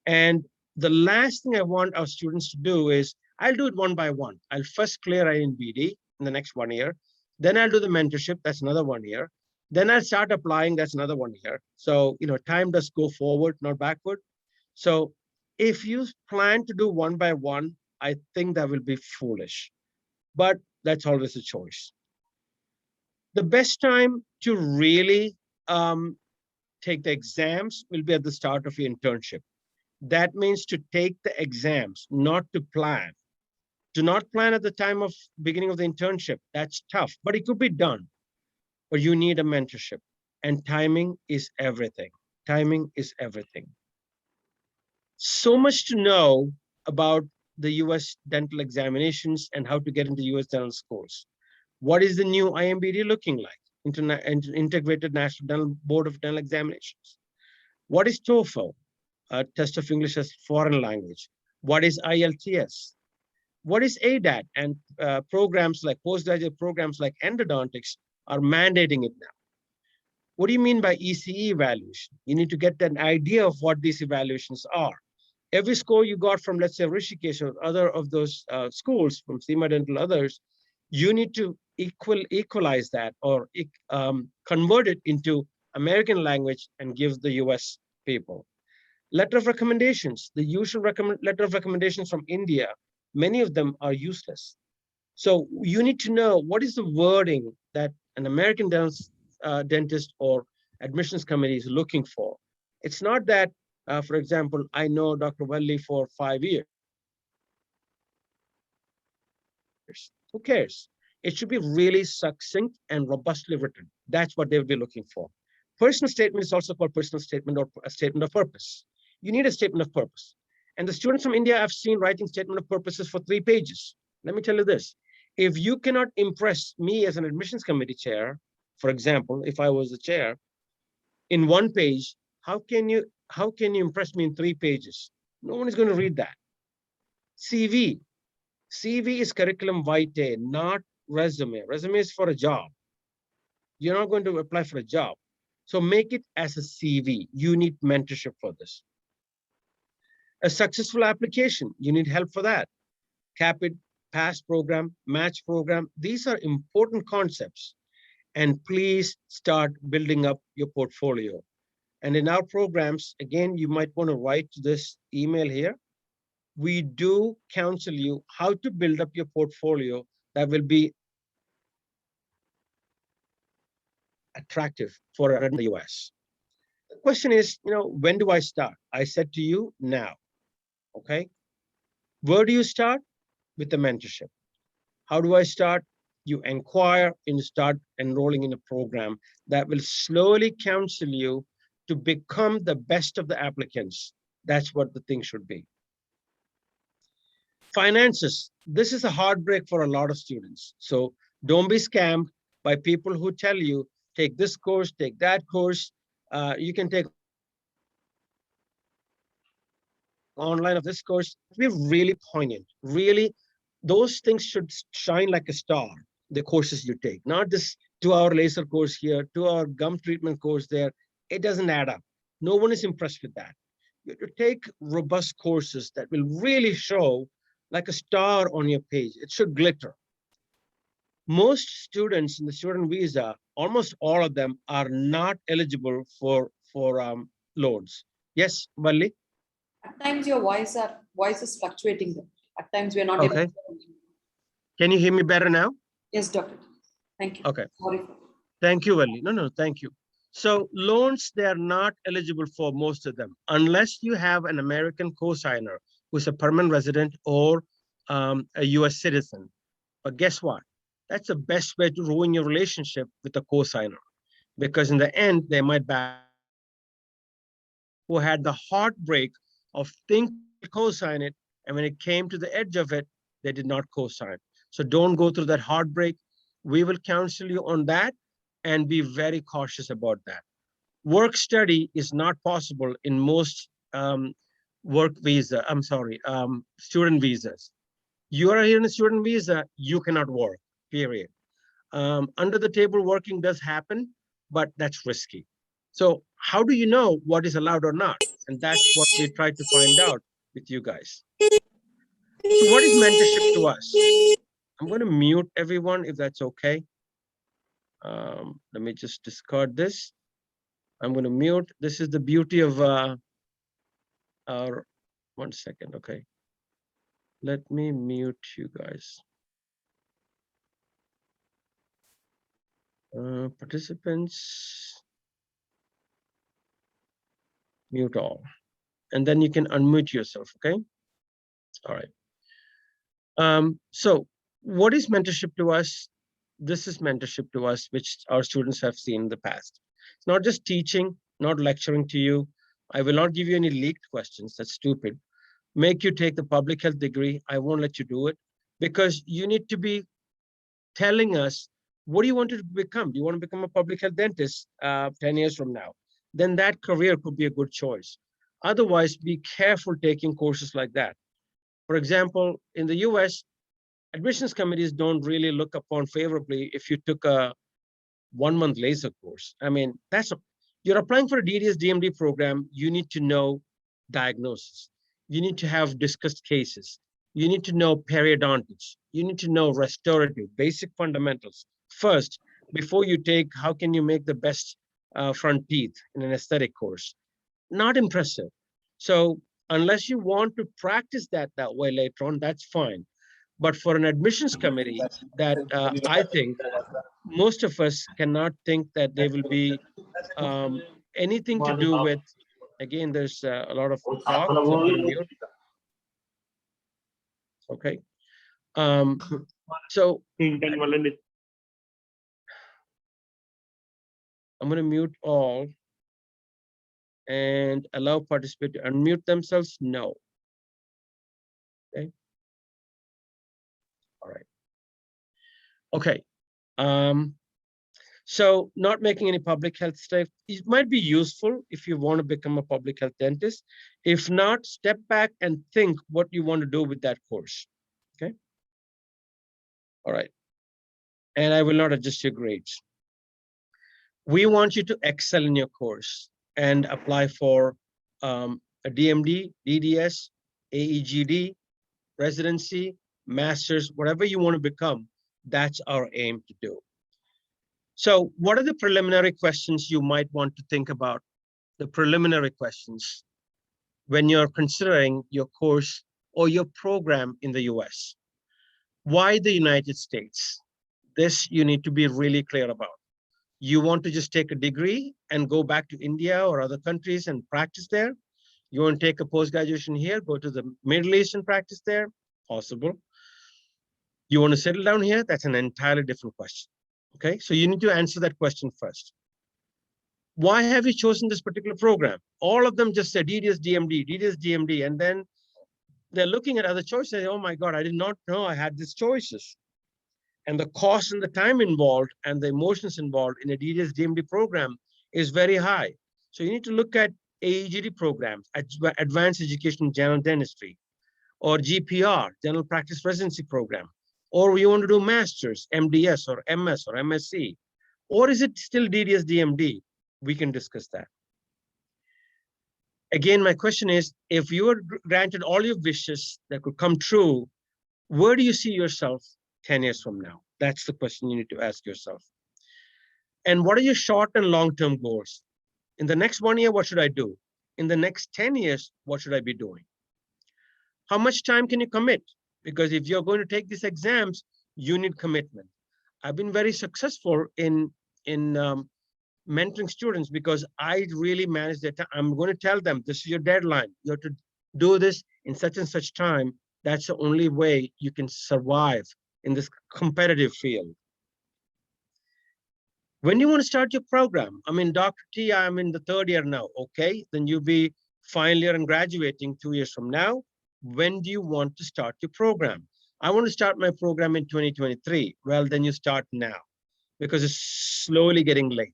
And the last thing I want our students to do is, I'll do it one by one. I'll first clear INBD in the next 1 year. Then I'll do the mentorship, that's another 1 year. Then I'll start applying, that's another 1 year. So, time does go forward, not backward. So if you plan to do one by one, I think that will be foolish, but that's always a choice. The best time to really take the exams will be at the start of your internship. That means to take the exams, not to plan. Do not plan at the time of beginning of the internship. That's tough, but it could be done. But you need a mentorship, and timing is everything. Timing is everything. So much to know about the US dental examinations and how to get into US dental schools. What is the new IMBD looking like? Integrated National Dental Board of Dental Examinations. What is TOEFL? Test of English as foreign language. What is IELTS? What is ADAT? And programs like postgraduate programs like endodontics are mandating it now. What do you mean by ECE evaluation? You need to get an idea of what these evaluations are. Every score you got from, let's say, Rishikesh or other of those schools, from SEMA Dental, others, you need to equalize that or convert it into American language and give the US people. Letter of recommendations, the usual letter of recommendations from India, many of them are useless. So you need to know what is the wording that an American dentist or admissions committee is looking for. It's not that, for example, I know Dr. Welly for 5 years. Who cares? It should be really succinct and robustly written. That's what they would be looking for. Personal statement is also called personal statement or a statement of purpose. You need a statement of purpose. And the students from India I've seen writing statement of purposes for 3 pages. Let me tell you this. If you cannot impress me as an admissions committee chair, for example, if I was the chair, in 1 page, how can you impress me in 3 pages? No one is going to read that. CV. CV is curriculum vitae, not resume. Resume is for a job. You're not going to apply for a job. So make it as a CV. You need mentorship for this. A successful application, you need help for that. CAPIT, pass program, match program. These are important concepts. And please start building up your portfolio. And in our programs, again, you might want to write this email here. We do counsel you how to build up your portfolio that will be attractive for in the US. The question is, when do I start? I said to you now, okay? Where do you start? With the mentorship. How do I start? You inquire and start enrolling in a program that will slowly counsel you to become the best of the applicants. That's what the thing should be. Finances. This is a heartbreak for a lot of students. So don't be scammed by people who tell you, take this course, take that course. You can take online of this course. We're really poignant. Really, those things should shine like a star, the courses you take, not this 2-hour laser course here, 2-hour gum treatment course there. It doesn't add up. No one is impressed with that. You have to take robust courses that will really show like a star on your page. It should glitter. Most students in the student visa, almost all of them are not eligible for loans. Yes, Valli? At times your voice is fluctuating. At times we are not able Okay. to. Can you hear me better now? Yes, doctor. Thank you. Okay. Sorry. Thank you, Valli. No, thank you. So loans, they are not eligible for most of them, unless you have an American cosigner who's a permanent resident or a US citizen. But guess what? That's the best way to ruin your relationship with a cosigner, because in the end, they might back who had the heartbreak of thinking co-sign it, and when it came to the edge of it, they did not co-sign. So don't go through that heartbreak. We will counsel you on that and be very cautious about that. Work study is not possible in most student visas. You are here in a student visa, you cannot work, period. Under the table working does happen, but that's risky. So how do you know what is allowed or not? And that's what we try to find out with you guys. So what is mentorship to us? I'm going to mute everyone if that's okay. Let me just discard this. I'm going to mute. This is the beauty of our, 1 second, okay. Let me mute you guys. Participants, mute all. And then you can unmute yourself, okay? All right. So what is mentorship to us? This is mentorship to us, which our students have seen in the past. It's not just teaching, not lecturing to you. I will not give you any leaked questions. That's stupid. Make you take the public health degree. I won't let you do it, because you need to be telling us, what do you want to become? Do you want to become a public health dentist 10 years from now? Then that career could be a good choice. Otherwise, be careful taking courses like that. For example, in the US, admissions committees don't really look upon favorably if you took a 1-month laser course. I mean, you're applying for a DDS DMD program, you need to know diagnosis. You need to have discussed cases. You need to know periodontics. You need to know restorative, basic fundamentals first, before you take, how can you make the best front teeth in an aesthetic course? Not impressive. So unless you want to practice that way later on, that's fine. But for an admissions committee, that I think most of us cannot think that they will be anything to do with, again, there's a lot of talk, so I'm going to mute. Okay. So I'm going to mute all and allow participants to unmute themselves. No. Okay. All right. Okay. So not making any public health stuff, it might be useful if you want to become a public health dentist. If not, step back and think what you want to do with that course. Okay. All right. And I will not adjust your grades. We want you to excel in your course and apply for a DMD, DDS, AEGD, residency, master's, whatever you want to become. That's our aim to do. So what are the preliminary questions you might want to think about? The preliminary questions when you're considering your course or your program in the US. Why the United States? This you need to be really clear about. You want to just take a degree and go back to India or other countries and practice there? You want to take a post-graduation here, go to the Middle East and practice there? Possible. You want to settle down here? That's an entirely different question. Okay, so you need to answer that question first. Why have you chosen this particular program? All of them just say DDS DMD, DDS DMD, and then they're looking at other choices. Oh my God, I did not know I had these choices. And the cost and the time involved and the emotions involved in a DDS DMD program is very high. So you need to look at AEGD programs, Advanced Education in General Dentistry, or GPR, General Practice Residency Program, or you want to do Masters, MDS or MS or MSc, or is it still DDS DMD? We can discuss that. Again, my question is, if you were granted all your wishes that could come true, where do you see yourself 10 years from now? That's the question you need to ask yourself. And what are your short and long-term goals? In the next 1 year, what should I do? In the next 10 years, what should I be doing? How much time can you commit? Because if you're going to take these exams, you need commitment. I've been very successful in mentoring students because I really manage their time. I'm going to tell them, this is your deadline. You have to do this in such and such time. That's the only way you can survive in this competitive field. When you want to start your program, I mean, Dr. T, I'm in the 3rd year now. Okay, then you'll be final year and graduating 2 years from now. When do you want to start your program? I want to start my program in 2023. Well, then you start now because it's slowly getting late.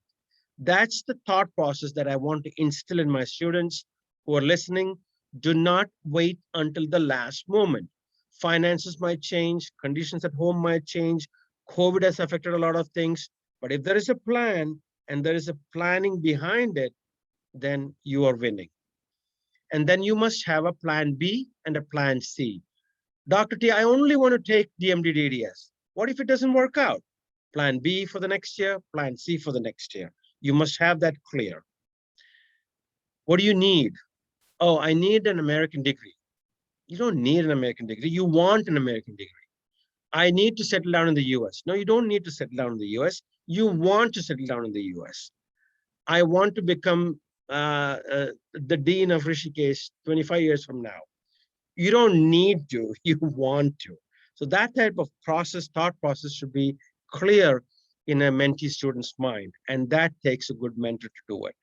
That's the thought process that I want to instill in my students who are listening. Do not wait until the last moment. Finances might change, conditions at home might change. COVID has affected a lot of things. But if there is a plan and there is a planning behind it, then you are winning. And then you must have a plan B and a plan C. Dr. T, I only want to take DMD DDS. What if it doesn't work out? Plan B for the next year, plan C for the next year. You must have that clear. What do you need? Oh, I need an American degree. You don't need an American degree. You want an American degree. I need to settle down in the US. No, you don't need to settle down in the US. You want to settle down in the US. I want to become the Dean of Rishikesh 25 years from now. You don't need to, you want to. So that type of process, thought process should be clear in a mentee student's mind. And that takes a good mentor to do it.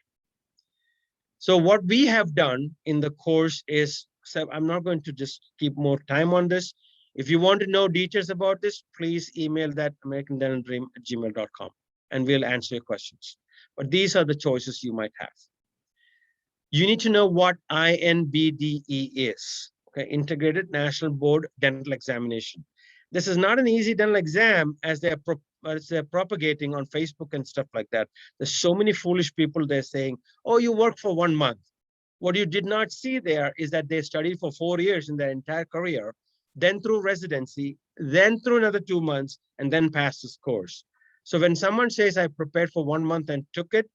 So what we have done in the course is, so I'm not going to just keep more time on this. If you want to know details about this, please email that americandentaldream@gmail.com and we'll answer your questions. But these are the choices you might have. You need to know what INBDE is, okay? Integrated National Board Dental Examination. This is not an easy dental exam as they're propagating on Facebook and stuff like that. There's so many foolish people they're saying, oh, you work for 1 month. What you did not see there is that they studied for 4 years in their entire career, then through residency, then through another 2 months, and then passed this course. So when someone says I prepared for 1 month and took it,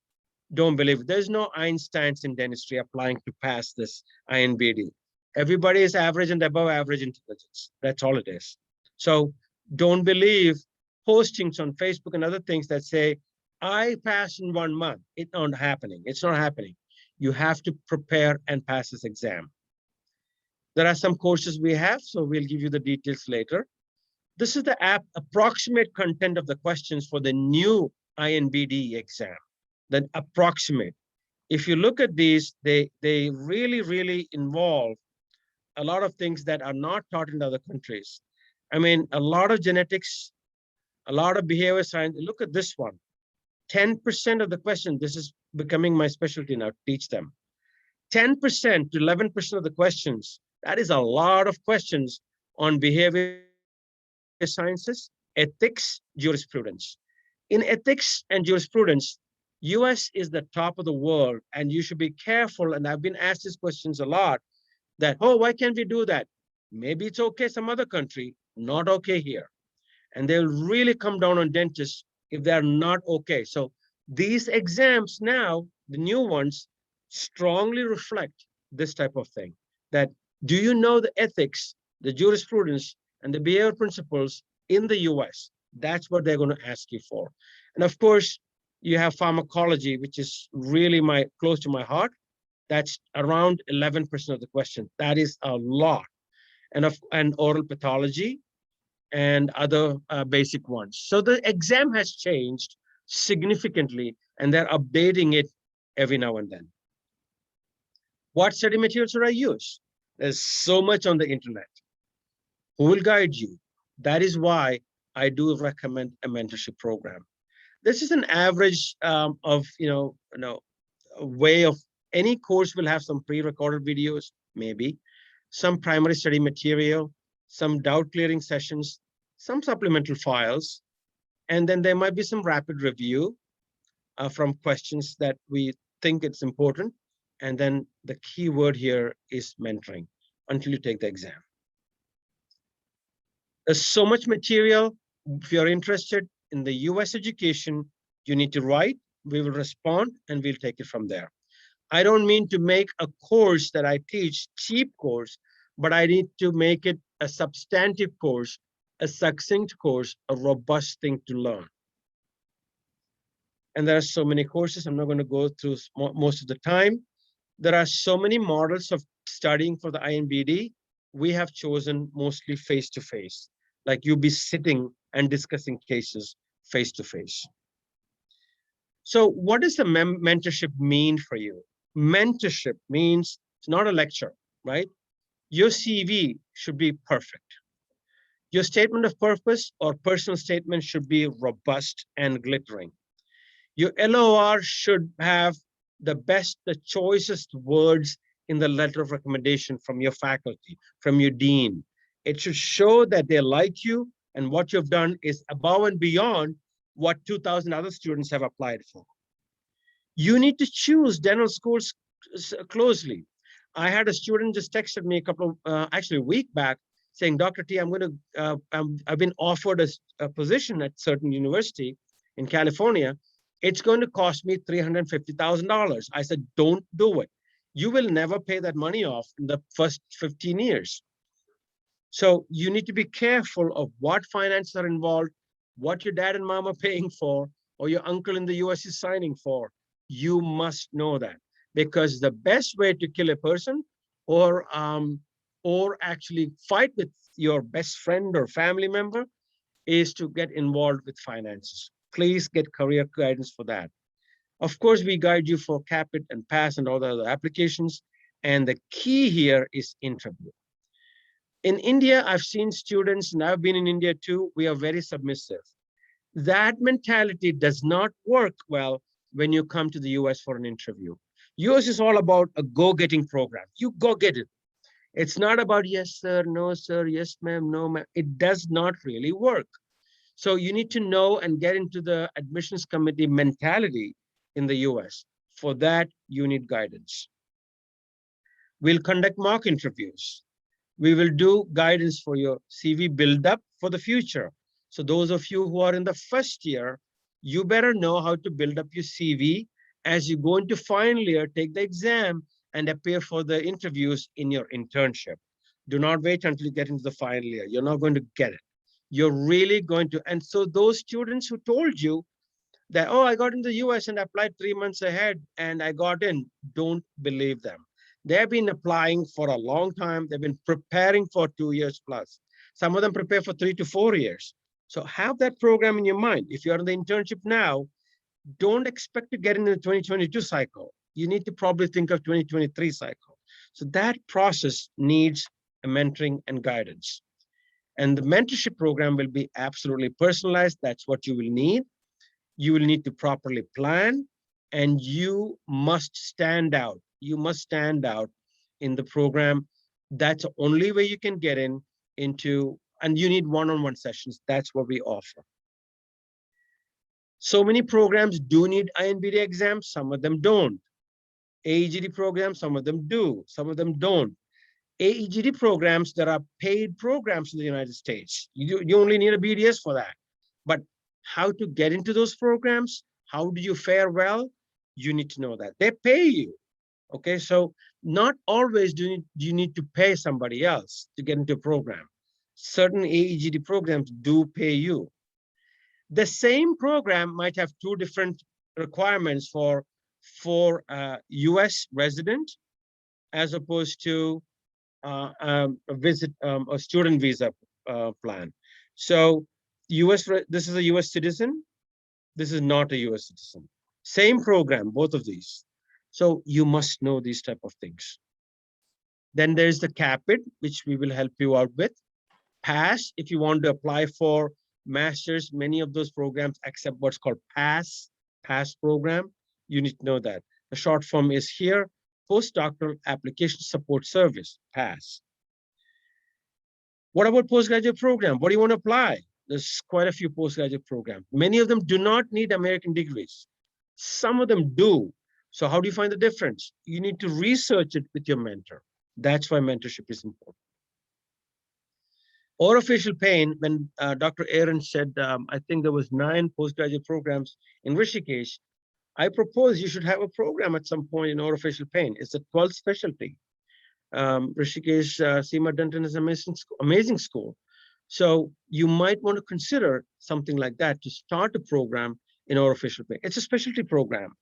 don't believe it. There's no Einsteins in dentistry applying to pass this INBD. Everybody is average and above average intelligence. That's all it is. So don't believe postings on Facebook and other things that say, I passed in 1 month. It's not happening. It's not happening. You have to prepare and pass this exam. There are some courses we have, so we'll give you the details later. This is the approximate content of the questions for the new INBD exam. The approximate. If you look at these, they really involve a lot of things that are not taught in other countries. I mean, a lot of genetics, a lot of behavior science. Look at this one. 10% of the question, this is becoming my specialty now, teach them. 10% to 11% of the questions, that is a lot of questions on behavior sciences, ethics, jurisprudence. In ethics and jurisprudence, US is the top of the world, and you should be careful. And I've been asked these questions a lot that, oh, why can't we do that? Maybe it's okay some other country, not okay here. And they'll really come down on dentists if they're not okay. So these exams now, the new ones, strongly reflect this type of thing. That do you know the ethics, the jurisprudence, and the behavior principles in the US? That's what they're going to ask you for. And of course, you have pharmacology, which is really close to my heart. That's around 11% of the question. That is a lot. And oral pathology and other basic ones. So the exam has changed significantly, and they're updating it every now and then. What study materials should I use? There's so much on the internet. Who will guide you? That is why I do recommend a mentorship program. This is an average of a way of any course will have some pre-recorded videos, maybe some primary study material, some doubt clearing sessions, some supplemental files, and then there might be some rapid review from questions that we think it's important. And then the key word here is mentoring until you take the exam. There's so much material. If you're interested in the US education, you need to write, we will respond, and we'll take it from there. I don't mean to make a course that I teach cheap course, but I need to make it a substantive course, a succinct course, a robust thing to learn. And there are so many courses. I'm not going to go through most of the time. There are so many models of studying for the INBD. We have chosen mostly face-to-face, like you'll be sitting and discussing cases face-to-face. So what does the mentorship mean for you? Mentorship means it's not a lecture, right? Your CV should be perfect. Your statement of purpose or personal statement should be robust and glittering. Your LOR should have the choicest words in the letter of recommendation from your faculty, from your dean. It should show that they like you and what you've done is above and beyond what 2,000 other students have applied for. You need to choose dental schools closely. I had a student just texted me a week back saying, Dr. T, I've been offered a position at certain university in California. It's going to cost me $350,000. I said, don't do it. You will never pay that money off in the first 15 years. So you need to be careful of what finances are involved, what your dad and mom are paying for, or your uncle in the US is signing for. You must know that, because the best way to kill a person or actually fight with your best friend or family member is to get involved with finances. Please get career guidance for that. Of course, we guide you for CAPIT and PASS and all the other applications. And the key here is interview. In India, I've seen students, and I've been in India too, we are very submissive. That mentality does not work well when you come to the US for an interview. US is all about a go-getting program. You go get it. It's not about yes, sir, no, sir, yes, ma'am, no, ma'am. It does not really work. So you need to know and get into the admissions committee mentality in the US. For that, you need guidance. We'll conduct mock interviews. We will do guidance for your CV build up for the future. So those of you who are in the first year, you better know how to build up your CV as you go into final year, take the exam and appear for the interviews in your internship. Do not wait until you get into the final year. You're not going to get it. You're really going to. And so those students who told you that, oh, I got in the US and applied 3 months ahead and I got in, don't believe them. They've been applying for a long time. They've been preparing for 2 years plus. Some of them prepare for 3 to 4 years. So have that program in your mind. If you're in the internship now, don't expect to get in the 2022 cycle. You need to probably think of 2023 cycle. So that process needs a mentoring and guidance. And the mentorship program will be absolutely personalized. That's what you will need. You will need to properly plan, and you must stand out. You must stand out in the program. That's the only way you can get into, and you need one-on-one sessions. That's what we offer. So many programs do need INBD exams. Some of them don't. AEGD programs, some of them do, some of them don't. AEGD programs, there are paid programs in the United States. You only need a BDS for that. But how to get into those programs, how do you fare well, you need to know that. They pay you, okay? So not always do you need to pay somebody else to get into a program. Certain AEGD programs do pay you. The same program might have two different requirements for US resident as opposed to a student visa plan. So this is a US citizen, this is not a US citizen. Same program, both of these. So you must know these type of things. Then there's the CAPIT, which we will help you out with. PASS, if you want to apply for master's, many of those programs accept what's called PASS program. You need to know that. The short form is here, Postdoctoral Application Support Service, PASS. What about postgraduate program? What do you want to apply? There's quite a few postgraduate programs. Many of them do not need American degrees. Some of them do. So how do you find the difference? You need to research it with your mentor. That's why mentorship is important. Orofacial pain, when Dr. Aaron said, I think there was 9 postgraduate programs in Rishikesh, I propose you should have a program at some point in orofacial pain. It's a 12th specialty. Rishikesh Seema Denton is an amazing school. So you might want to consider something like that to start a program in orofacial pain. It's a specialty program.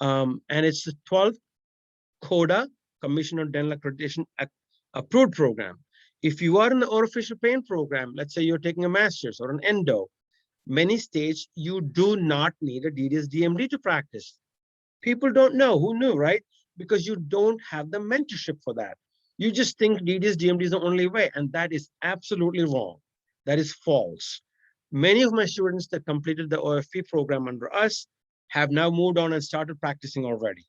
And it's the 12th CODA, Commission on Dental Accreditation approved program. If you are in the orofacial pain program, let's say you're taking a master's or an endo, many states, you do not need a DDS DMD to practice. People don't know. Who knew, right? Because you don't have the mentorship for that. You just think DDS DMD is the only way, and that is absolutely wrong. That is false. Many of my students that completed the OFP program under us have now moved on and started practicing already.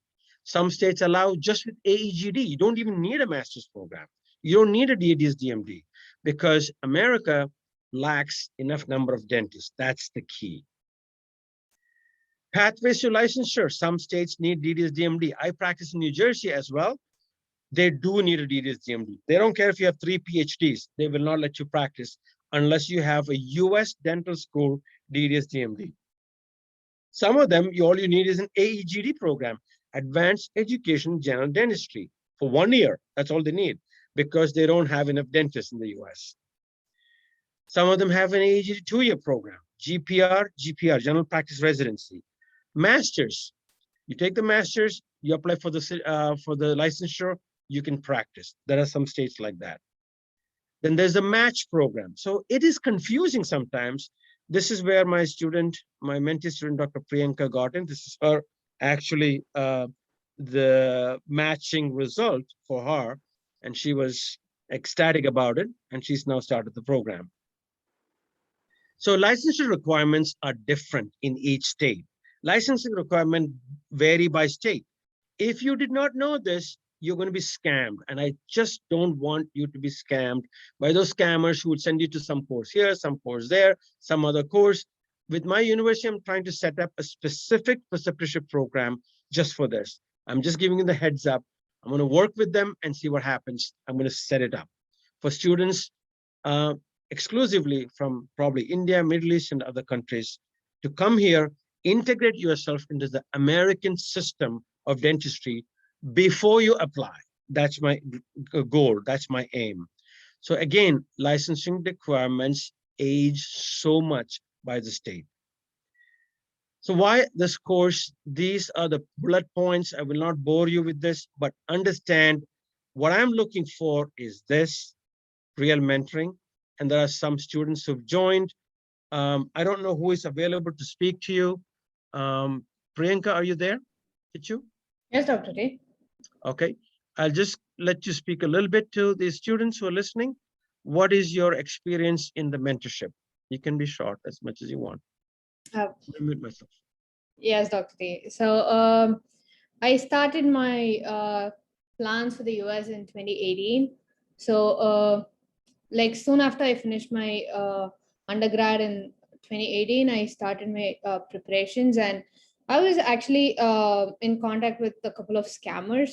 Some states allow just with AEGD. You don't even need a master's program. You don't need a DDS DMD because America lacks enough number of dentists. That's the key. Pathways to licensure. Some states need DDS DMD. I practice in New Jersey as well. They do need a DDS DMD. They don't care if you have 3 PhDs. They will not let you practice unless you have a US dental school DDS DMD. Some of them, all you need is an AEGD program, Advanced Education General Dentistry, for 1 year. That's all they need because they don't have enough dentists in the US. Some of them have an AEGD 2-year program, GPR, General Practice Residency. Masters, you take the masters, you apply for the licensure, you can practice. There are some states like that. Then there's the match program. So it is confusing sometimes. This is where my student, my mentee student, Dr. Priyanka got in. This is her actually the matching result for her. And she was ecstatic about it. And she's now started the program. So licensure requirements are different in each state. Licensing requirements vary by state. If you did not know this, you're going to be scammed. And I just don't want you to be scammed by those scammers who will send you to some course here, some course there, some other course. With my university, I'm trying to set up a specific preceptorship program just for this. I'm just giving you the heads up. I'm going to work with them and see what happens. I'm going to set it up for students exclusively from probably India, Middle East, and other countries to come here, integrate yourself into the American system of dentistry before you apply. That's my goal. That's my aim. So again, licensing requirements age so much by the state. So why this course? These are the bullet points. I will not bore you with this, but understand what I'm looking for is this real mentoring. And there are some students who've joined. I don't know who is available to speak to you. Priyanka, are you there? Did you? Yes, Dr. Ray. Okay. I'll just let you speak a little bit to the students who are listening. What is your experience in the mentorship? You can be short as much as you want. I'll mute myself. Yes, Dr. Ray. So I started my plans for the US in 2018. So like soon after I finished my undergrad in 2018, I started my preparations, and I was actually in contact with a couple of scammers,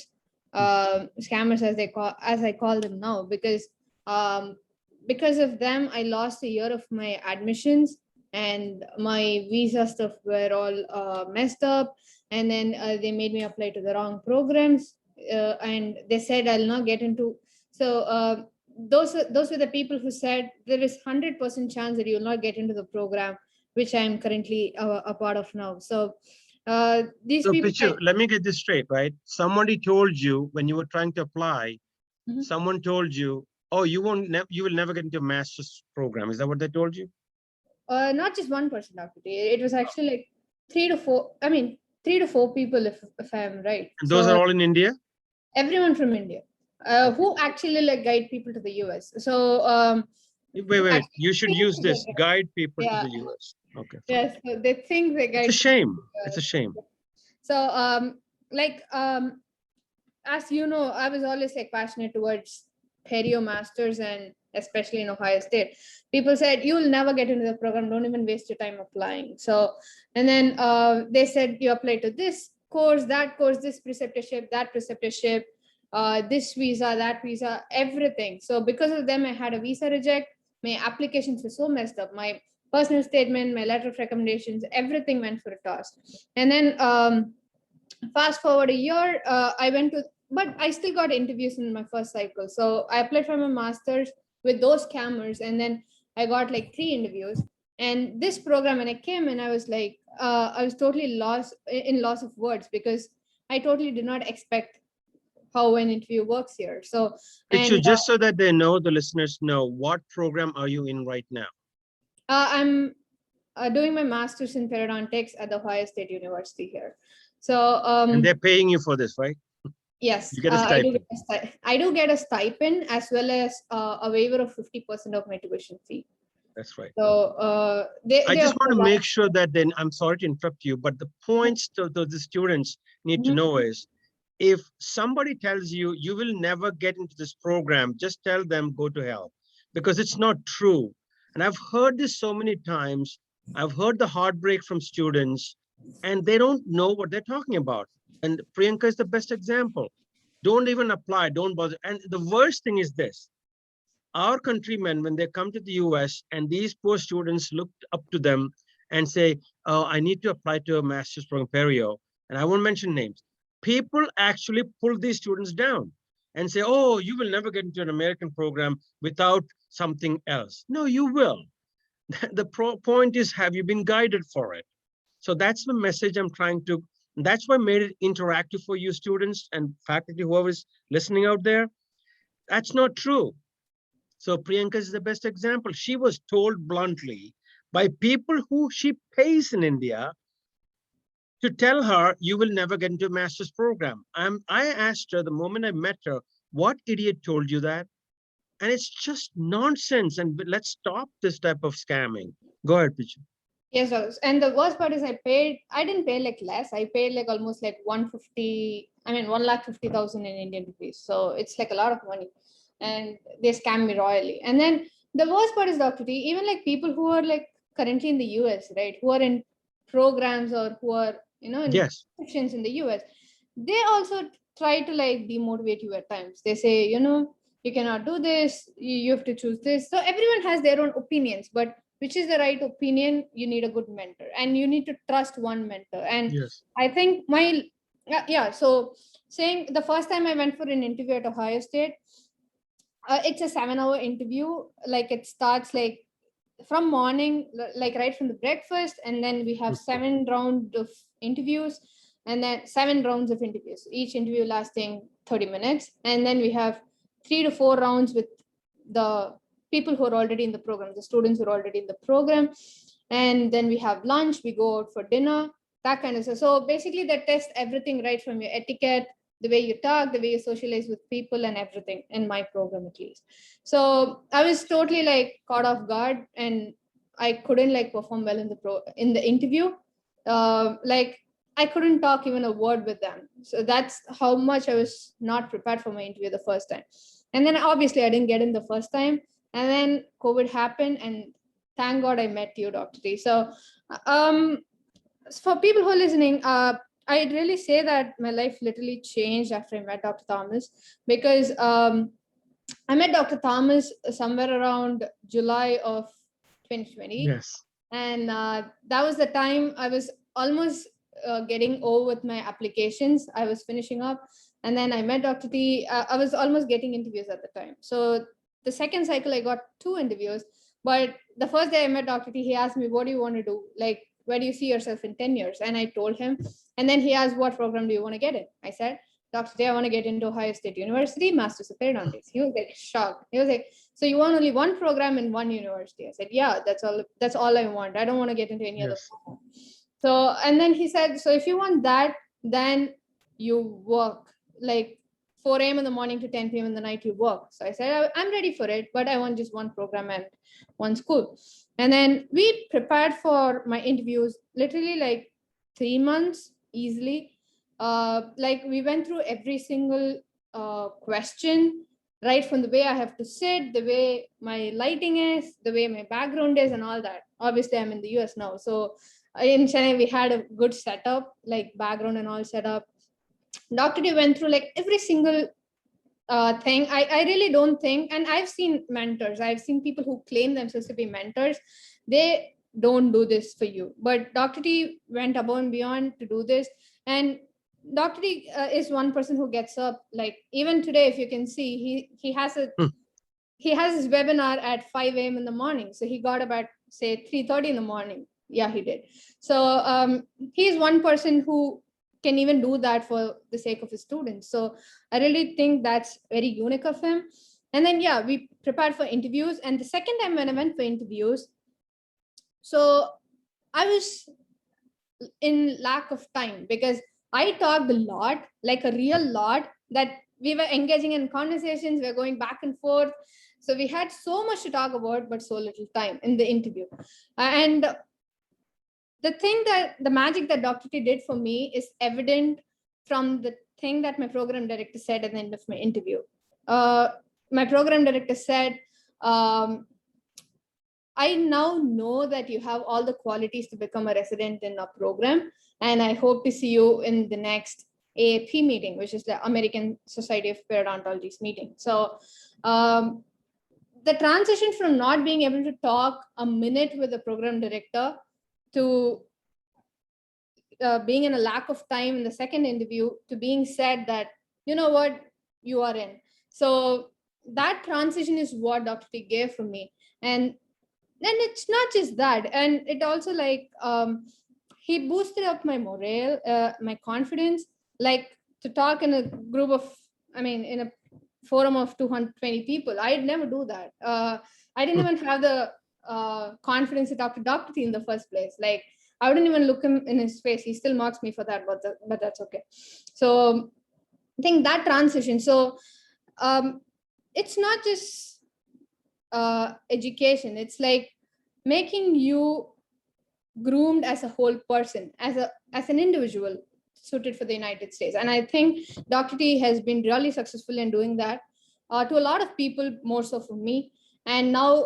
scammers as I call them now, because of them I lost a year of my admissions, and my visa stuff were all messed up, and then they made me apply to the wrong programs, and they said I'll not get into. So those were the people who said there is 100% chance that you will not get into the program, which I am currently a part of now. So these So, people. Pichu, let me get this straight, right? Somebody told you when you were trying to apply, Mhm. someone told you, oh, you will never get into a master's program. Is that what they told you? Not just one person, Dr. T. It was actually like 3 to 4. I mean, 3 to 4 people, if I'm right. And those are all in India? Everyone from India, Okay. who actually like guide people to the US. So Wait. You should use this, guide people to Yeah. the US. Okay. Fine. Yes, so they think they guide. It's a shame. It's a shame. So like as you know, I was always like passionate towards perio masters, and especially in Ohio State. People said you'll never get into the program, don't even waste your time applying. So and then they said you apply to this course, that course, this preceptorship, that preceptorship, this visa, that visa, everything. So because of them I had a visa reject. My applications were so messed up. My personal statement, my letter of recommendations, everything went for a toss. And then fast forward a year, I went to, but I still got interviews in my first cycle. So I applied for my master's with those scammers, and then I got like 3 interviews. And this program, when I came in, I was like, I was totally lost in loss of words, because I totally did not expect how an interview works here. So, Pichu, and just so that they know, the listeners know, what program are you in right now? I'm doing my master's in periodontics at the Ohio State University here. So, And they're paying you for this, right? yes, You get a stipend. I do get a stipend, as well as a waiver of 50% of my tuition fee. That's right. So I just want to make sure that then, I'm sorry to interrupt you, but the points to the students need to know is, if somebody tells you, you will never get into this program, just tell them, go to hell, because it's not true. And I've heard this so many times. I've heard the heartbreak from students, and they don't know what they're talking about. And Priyanka is the best example. Don't even apply, don't bother. And the worst thing is this: our countrymen, when they come to the US and these poor students look up to them and say, oh, I need to apply to a master's program, Perio, and I won't mention names, people actually pull these students down and say, oh, you will never get into an American program without something else. No, you will. The point is, have you been guided for it? So that's the message I'm trying to, that's why I made it interactive for you students and faculty, whoever's listening out there. That's not true. So Priyanka is the best example. She was told bluntly by people who she pays in India to tell her, you will never get into a master's program. I asked her the moment I met her, what idiot told you that? And it's just nonsense. And let's stop this type of scamming. Go ahead, Pichu. Yes, dollars. And the worst part is I didn't pay like less. I paid like almost like 150, I mean 1,50,000 in Indian rupees. So it's like a lot of money. And they scammed me royally. And then the worst part is, Dr. T, even like people who are like currently in the US, right? Who are in programs or who are, in Yes. sections in the US, they also try to like demotivate you at times. They say, you cannot do this, you have to choose this. So everyone has their own opinions, but which is the right opinion? You need a good mentor, and you need to trust one mentor. And Yes. I think yeah, so saying the first time I went for an interview at Ohio State, it's a 7-hour interview. Like it starts like from morning, like right from the breakfast, and then we have 7 rounds of interviews, and then 7 rounds of interviews, each interview lasting 30 minutes. And then we have 3 to 4 rounds with the people who are already in the program, the students who are already in the program. And then we have lunch, we go out for dinner, that kind of stuff. So basically they test everything, right from your etiquette, the way you talk, the way you socialize with people, and everything in my program at least. So I was totally like caught off guard, and I couldn't like perform well in the interview. Like I couldn't talk even a word with them. So that's how much I was not prepared for my interview the first time. And then obviously I didn't get in the first time. And then COVID happened, and thank God I met you, Dr. T. So um, for people who are listening, I'd really say that my life literally changed after I met Dr. Thomas, because I met Dr. Thomas somewhere around July of 2020. Yes. And that was the time I was almost getting over with my applications. I was finishing up. And then I met Dr. T. I was almost getting interviews at the time. So the second cycle, I got 2 interviews. But the first day I met Dr. T, he asked me, what do you want to do? Like, where do you see yourself in 10 years? And I told him. And then he asked, what program do you want to get in? I said, Dr. T, I want to get into Ohio State University, Masters of Periodontics. He was like shocked. He was like, so you want only one program in one university? I said, yeah, that's all I want. I don't want to get into any other Yes. program. So, and then he said, so if you want that, then you work like 4 a.m. in the morning to 10 p.m. in the night, you work. So I said, I'm ready for it, but I want just one program and one school. And then we prepared for my interviews literally like 3 months easily. Like we went through every single question, right from the way I have to sit, the way my lighting is, the way my background is, and all that. Obviously, I'm in the US now. So in Chennai, we had a good setup, like background and all set up. Dr. D went through like every single thing. I really don't think, and I've seen mentors, I've seen people who claim themselves to be mentors. They don't do this for you. But Dr. T went above and beyond to do this. And Dr. T is one person who gets up, like even today, if you can see, he has his webinar at 5 a.m. in the morning. So he got up at say 3:30 in the morning. Yeah, he did. So he's one person who can even do that for the sake of his students. So I really think that's very unique of him. And then yeah, we prepared for interviews. And the second time when I went for interviews, so I was in lack of time because I talked a lot, like a real lot, that we were engaging in conversations, we were going back and forth. So we had so much to talk about, but so little time in the interview. And the magic that Dr. T did for me is evident from the thing that my program director said at the end of my interview. My program director said, I now know that you have all the qualities to become a resident in our program, and I hope to see you in the next AAP meeting, which is the American Society of Periodontology's meeting. So the transition from not being able to talk a minute with the program director to being in a lack of time in the second interview to being said that, you know what, you are in. So that transition is what Dr. T gave for me. And then it's not just that. And it also like, he boosted up my morale, my confidence, like to talk in a group of, in a forum of 220 people. I'd never do that. I didn't even have the confidence to talk to Dr. T in the first place. Like, I wouldn't even look him in his face. He still mocks me for that, but that's okay. So I think that transition. So it's not just education. It's like making you groomed as a whole person, as an individual suited for the United States. And I think Dr. T has been really successful in doing that to a lot of people, more so for me. And now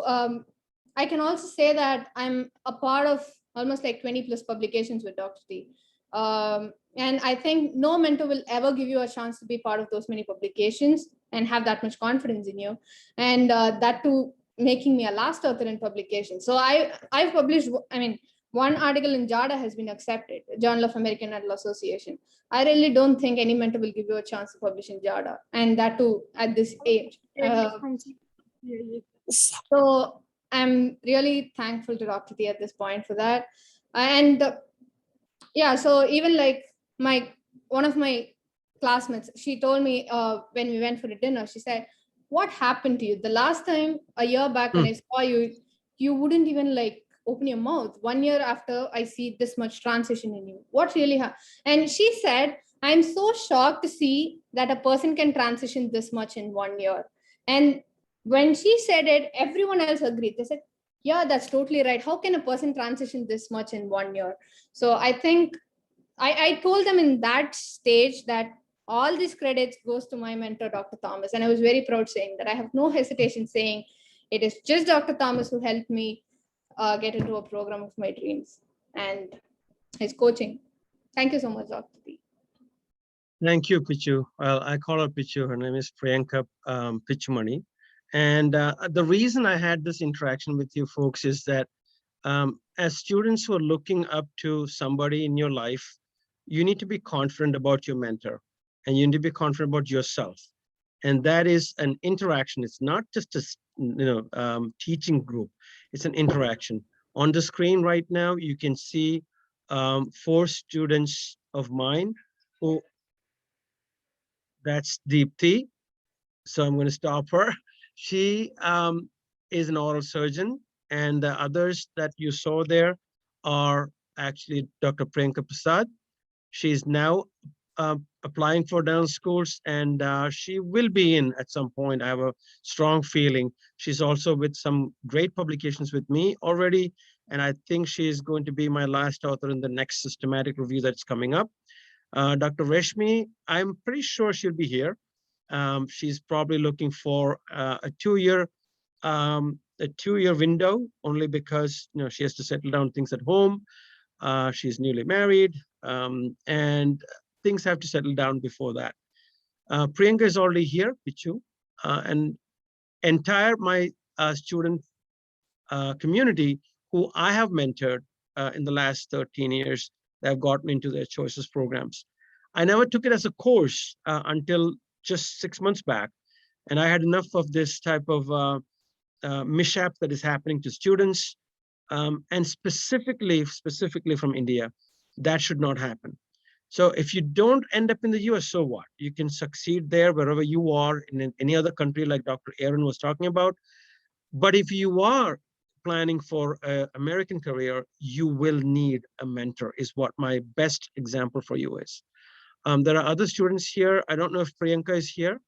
I can also say that I'm a part of almost like 20 plus publications with Dr. T. And I think no mentor will ever give you a chance to be part of those many publications and have that much confidence in you. And that too, making me a last author in publication. So I've published, I mean, one article in JADA has been accepted, Journal of American Dental Association. I really don't think any mentor will give you a chance to publish in JADA, and that too at this age. So I'm really thankful to Dr. T at this point for that. And yeah, so even like one of my classmates, she told me when we went for a dinner, she said, what happened to you? The last time a year back when I saw you, you wouldn't even like open your mouth. 1 year after, I see this much transition in you. What really happened? And she said, I'm so shocked to see that a person can transition this much in 1 year. And when she said it, everyone else agreed. They said, yeah, that's totally right. How can a person transition this much in 1 year? So I think I told them in that stage that all these credits goes to my mentor, Dr. Thomas. And I was very proud saying that. I have no hesitation saying it is just Dr. Thomas who helped me get into a program of my dreams and his coaching. Thank you so much, Dr. T. Thank you, Pichu. Well, I call her Pichu. Her name is Priyanka Pichumani. And the reason I had this interaction with you folks is that as students who are looking up to somebody in your life, you need to be confident about your mentor, and you need to be confident about yourself. And that is an interaction. It's not just a teaching group. It's an interaction. On the screen right now, you can see 4 students of mine who, that's Deepthi. So I'm going to stop her. She is an oral surgeon, and the others that you saw there are actually Dr. Priyanka Prasad. She's now applying for dental schools, and she will be in at some point. I have a strong feeling. She's also with some great publications with me already, and I think she's going to be my last author in the next systematic review that's coming up. Dr. Reshmi, I'm pretty sure she'll be here. She's probably looking for a 2-year window, only because she has to settle down things at home. She's newly married, and things have to settle down before that. Priyanka is already here, Pichu, and entire my student community who I have mentored in the last 13 years that have gotten into their choices programs. I never took it as a course until just 6 months back. And I had enough of this type of mishap that is happening to students, and specifically from India. That should not happen. So if you don't end up in the US, so what? You can succeed there wherever you are in any other country like Dr. Aaron was talking about. But if you are planning for an American career, you will need a mentor, is what my best example for you is. There are other students here. I don't know if Priyanka is here.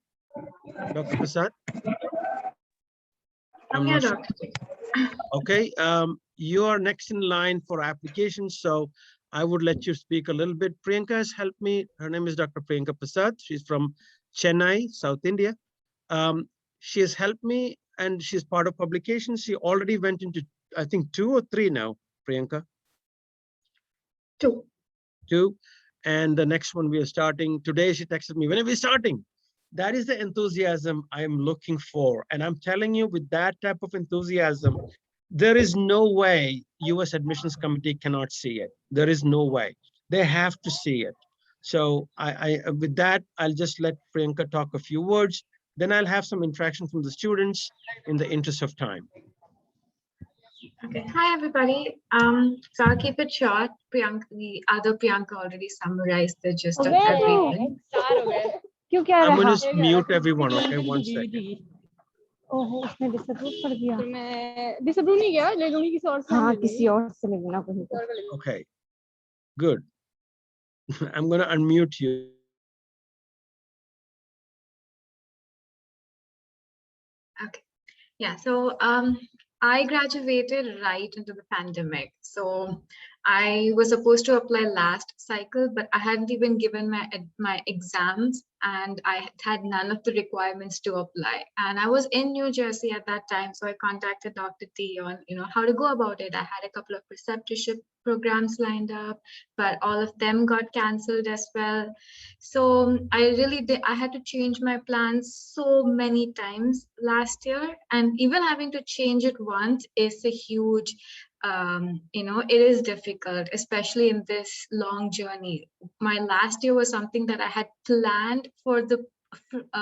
Dr. Prasad? I'm not sure. Okay, you are next in line for applications, so I would let you speak a little bit. Priyanka has helped me. Her name is Dr. Priyanka Prasad. She's from Chennai, South India. She has helped me, and she's part of publications. She already went into, I think, 2 or 3 now, Priyanka? 2. 2. And the next one we are starting today. She texted me, when are we starting? That is the enthusiasm I am looking for. And I'm telling you, with that type of enthusiasm, there is no way US Admissions Committee cannot see it. There is no way. They have to see it. So with that, I'll just let Priyanka talk a few words. Then I'll have some interaction from the students in the interest of time. Okay. Hi, everybody. So I'll keep it short. The other Priyanka already summarized the gist of everything. I'm going to mute everyone, okay? 1 second. ओहो उसने disapprove कर दिया तो मैं disapprove नहीं किया ले लूंगी किसी और से हाँ किसी और से ले लेना कहीं पे Okay, good. I'm going to unmute you. Okay. Yeah. So I graduated right into the pandemic. So I was supposed to apply last cycle, but I hadn't even given my exams and I had none of the requirements to apply. And I was in New Jersey at that time. So I contacted Dr. T on, how to go about it. I had a couple of preceptorship programs lined up, but all of them got canceled as well. So I had to change my plans so many times last year, and even having to change it once is a huge, it is difficult, especially in this long journey. My last year was something that I had planned for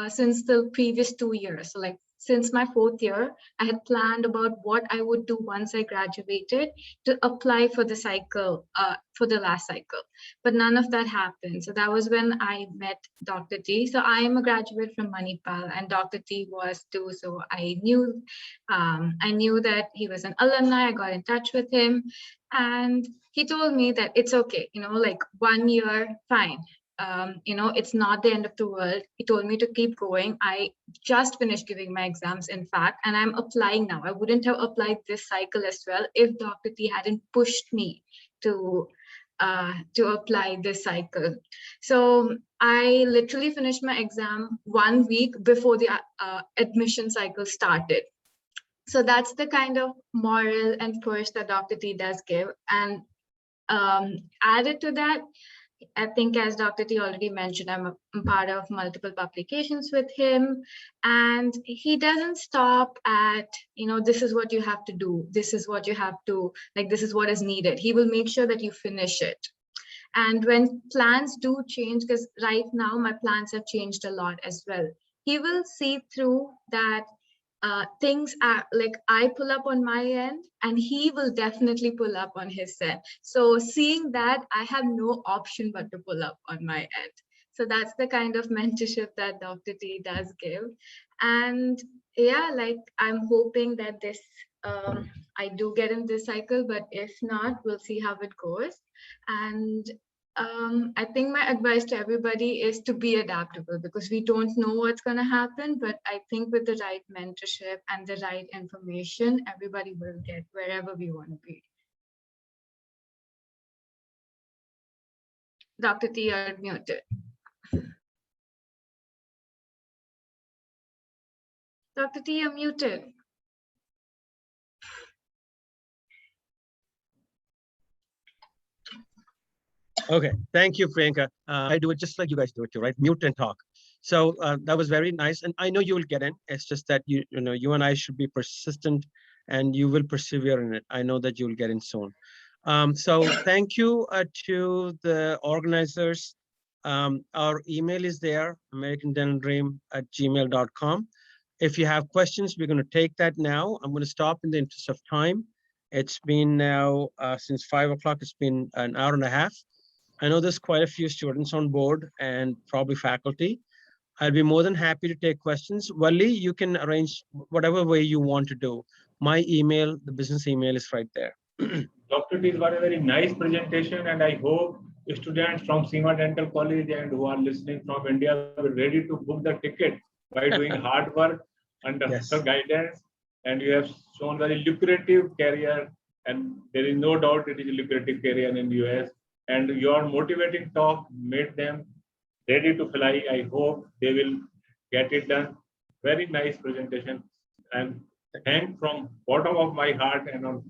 since the previous 2 years. So like since my 4th year, I had planned about what I would do once I graduated to apply for the cycle, for the last cycle, but none of that happened. So that was when I met Dr. T. So I am a graduate from Manipal, and Dr. T was too. So I knew that he was an alumni. I got in touch with him, and he told me that it's okay, like 1 year, fine. It's not the end of the world. He told me to keep going. I just finished giving my exams, in fact, and I'm applying now. I wouldn't have applied this cycle as well if Dr. T hadn't pushed me to apply this cycle. So I literally finished my exam 1 week before the admission cycle started. So that's the kind of moral and push that Dr. T does give. And added to that, I think, as Dr. T already mentioned, I'm part of multiple publications with him, and he doesn't stop at, this is what you have to do. This is what you have to, this is what is needed. He will make sure that you finish it. And when plans do change, because right now my plans have changed a lot as well, he will see through that things are I pull up on my end and he will definitely pull up on his end. So seeing that, I have no option but to pull up on my end. So that's the kind of mentorship that Dr. T does give. And yeah, I'm hoping that this, I do get in this cycle, but if not, we'll see how it goes. And I think my advice to everybody is to be adaptable, because we don't know what's going to happen. But I think with the right mentorship and the right information, everybody will get wherever we want to be. Dr. T, you're muted. Dr. T, you're muted. Okay, thank you, Priyanka. I do it just like you guys do it too, right? Mute and talk. So that was very nice, and I know you will get in. It's just that you and I should be persistent, and you will persevere in it. I know that you will get in soon. So thank you to the organizers. Our email is there, americandentaldream@gmail.com. If you have questions, we're going to take that now. I'm going to stop in the interest of time. It's been now since 5 o'clock. It's been an hour and a half. I know there's quite a few students on board and probably faculty. I'll be more than happy to take questions. Wally, you can arrange whatever way you want to do. My email, the business email, is right there. Dr. T got a very nice presentation, and I hope students from Seema Dental College and who are listening from India are ready to book the ticket by doing hard work under her guidance. And you have shown very lucrative career, and there is no doubt it is a lucrative career in the US. And your motivating talk made them ready to fly. I hope they will get it done. Very nice presentation. And thank from bottom of my heart and on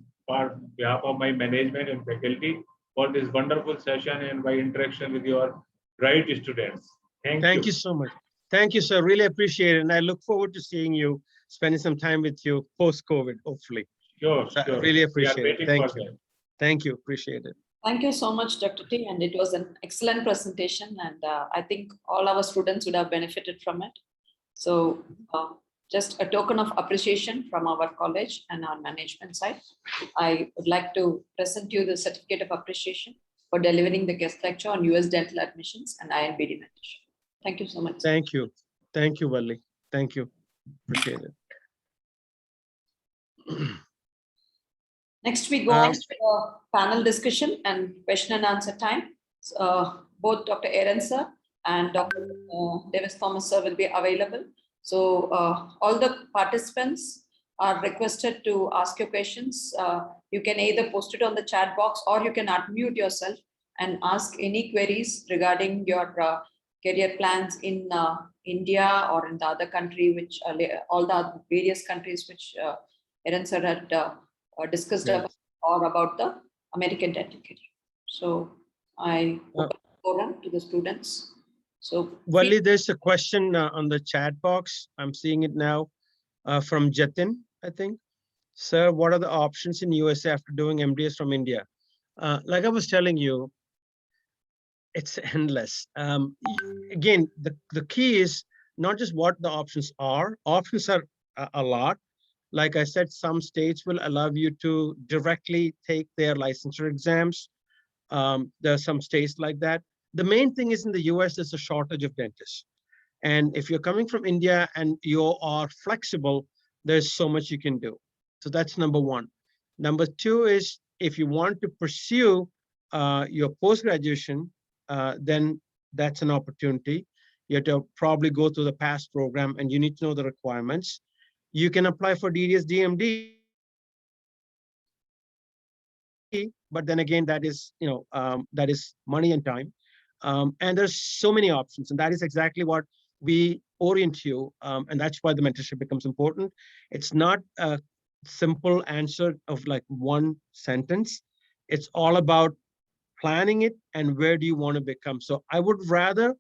behalf of my management and faculty for this wonderful session and my interaction with your bright students. Thank you so much. Thank you, sir. Really appreciate it. And I look forward to seeing you, spending some time with you post-COVID, hopefully. Sure. I really appreciate it. Thank you. Thank you. Appreciate it. Thank you so much, Dr. T. And it was an excellent presentation. And I think all our students would have benefited from it. So just a token of appreciation from our college and our management side, I would like to present you the certificate of appreciation for delivering the guest lecture on US dental admissions and INBD mentorship. Thank you so much. Thank you. Thank you, Wally. Thank you. Appreciate it. Next, we go on to the panel discussion and question and answer time. Both Dr. Aaron sir and Dr. Davis Thomas sir will be available. So all the participants are requested to ask your questions. You can either post it on the chat box or you can unmute yourself and ask any queries regarding your career plans in India or in the other country, which all the various countries which Erin sir had discussed Yes. about, or about the American dental career. So I open the forum to the students. So Wally, there's a question on the chat box. I'm seeing it now from Jatin, I think. Sir, what are the options in USA after doing MDS from India? Like I was telling you, it's endless. Again, the key is not just what the options are. Options are a lot. Like I said, some states will allow you to directly take their licensure exams. There are some states like that. The main thing is in the US, there's a shortage of dentists. And if you're coming from India and you are flexible, there's so much you can do. So that's number one. Number two is if you want to pursue your post-graduation, then that's an opportunity. You have to probably go through the PASS program and you need to know the requirements. You can apply for DDS DMD, but then again, that is, that is money and time. And there's so many options, and that is exactly what we orient you. And that's why the mentorship becomes important. It's not a simple answer of like one sentence. It's all about planning it and where do you want to become. So I would rather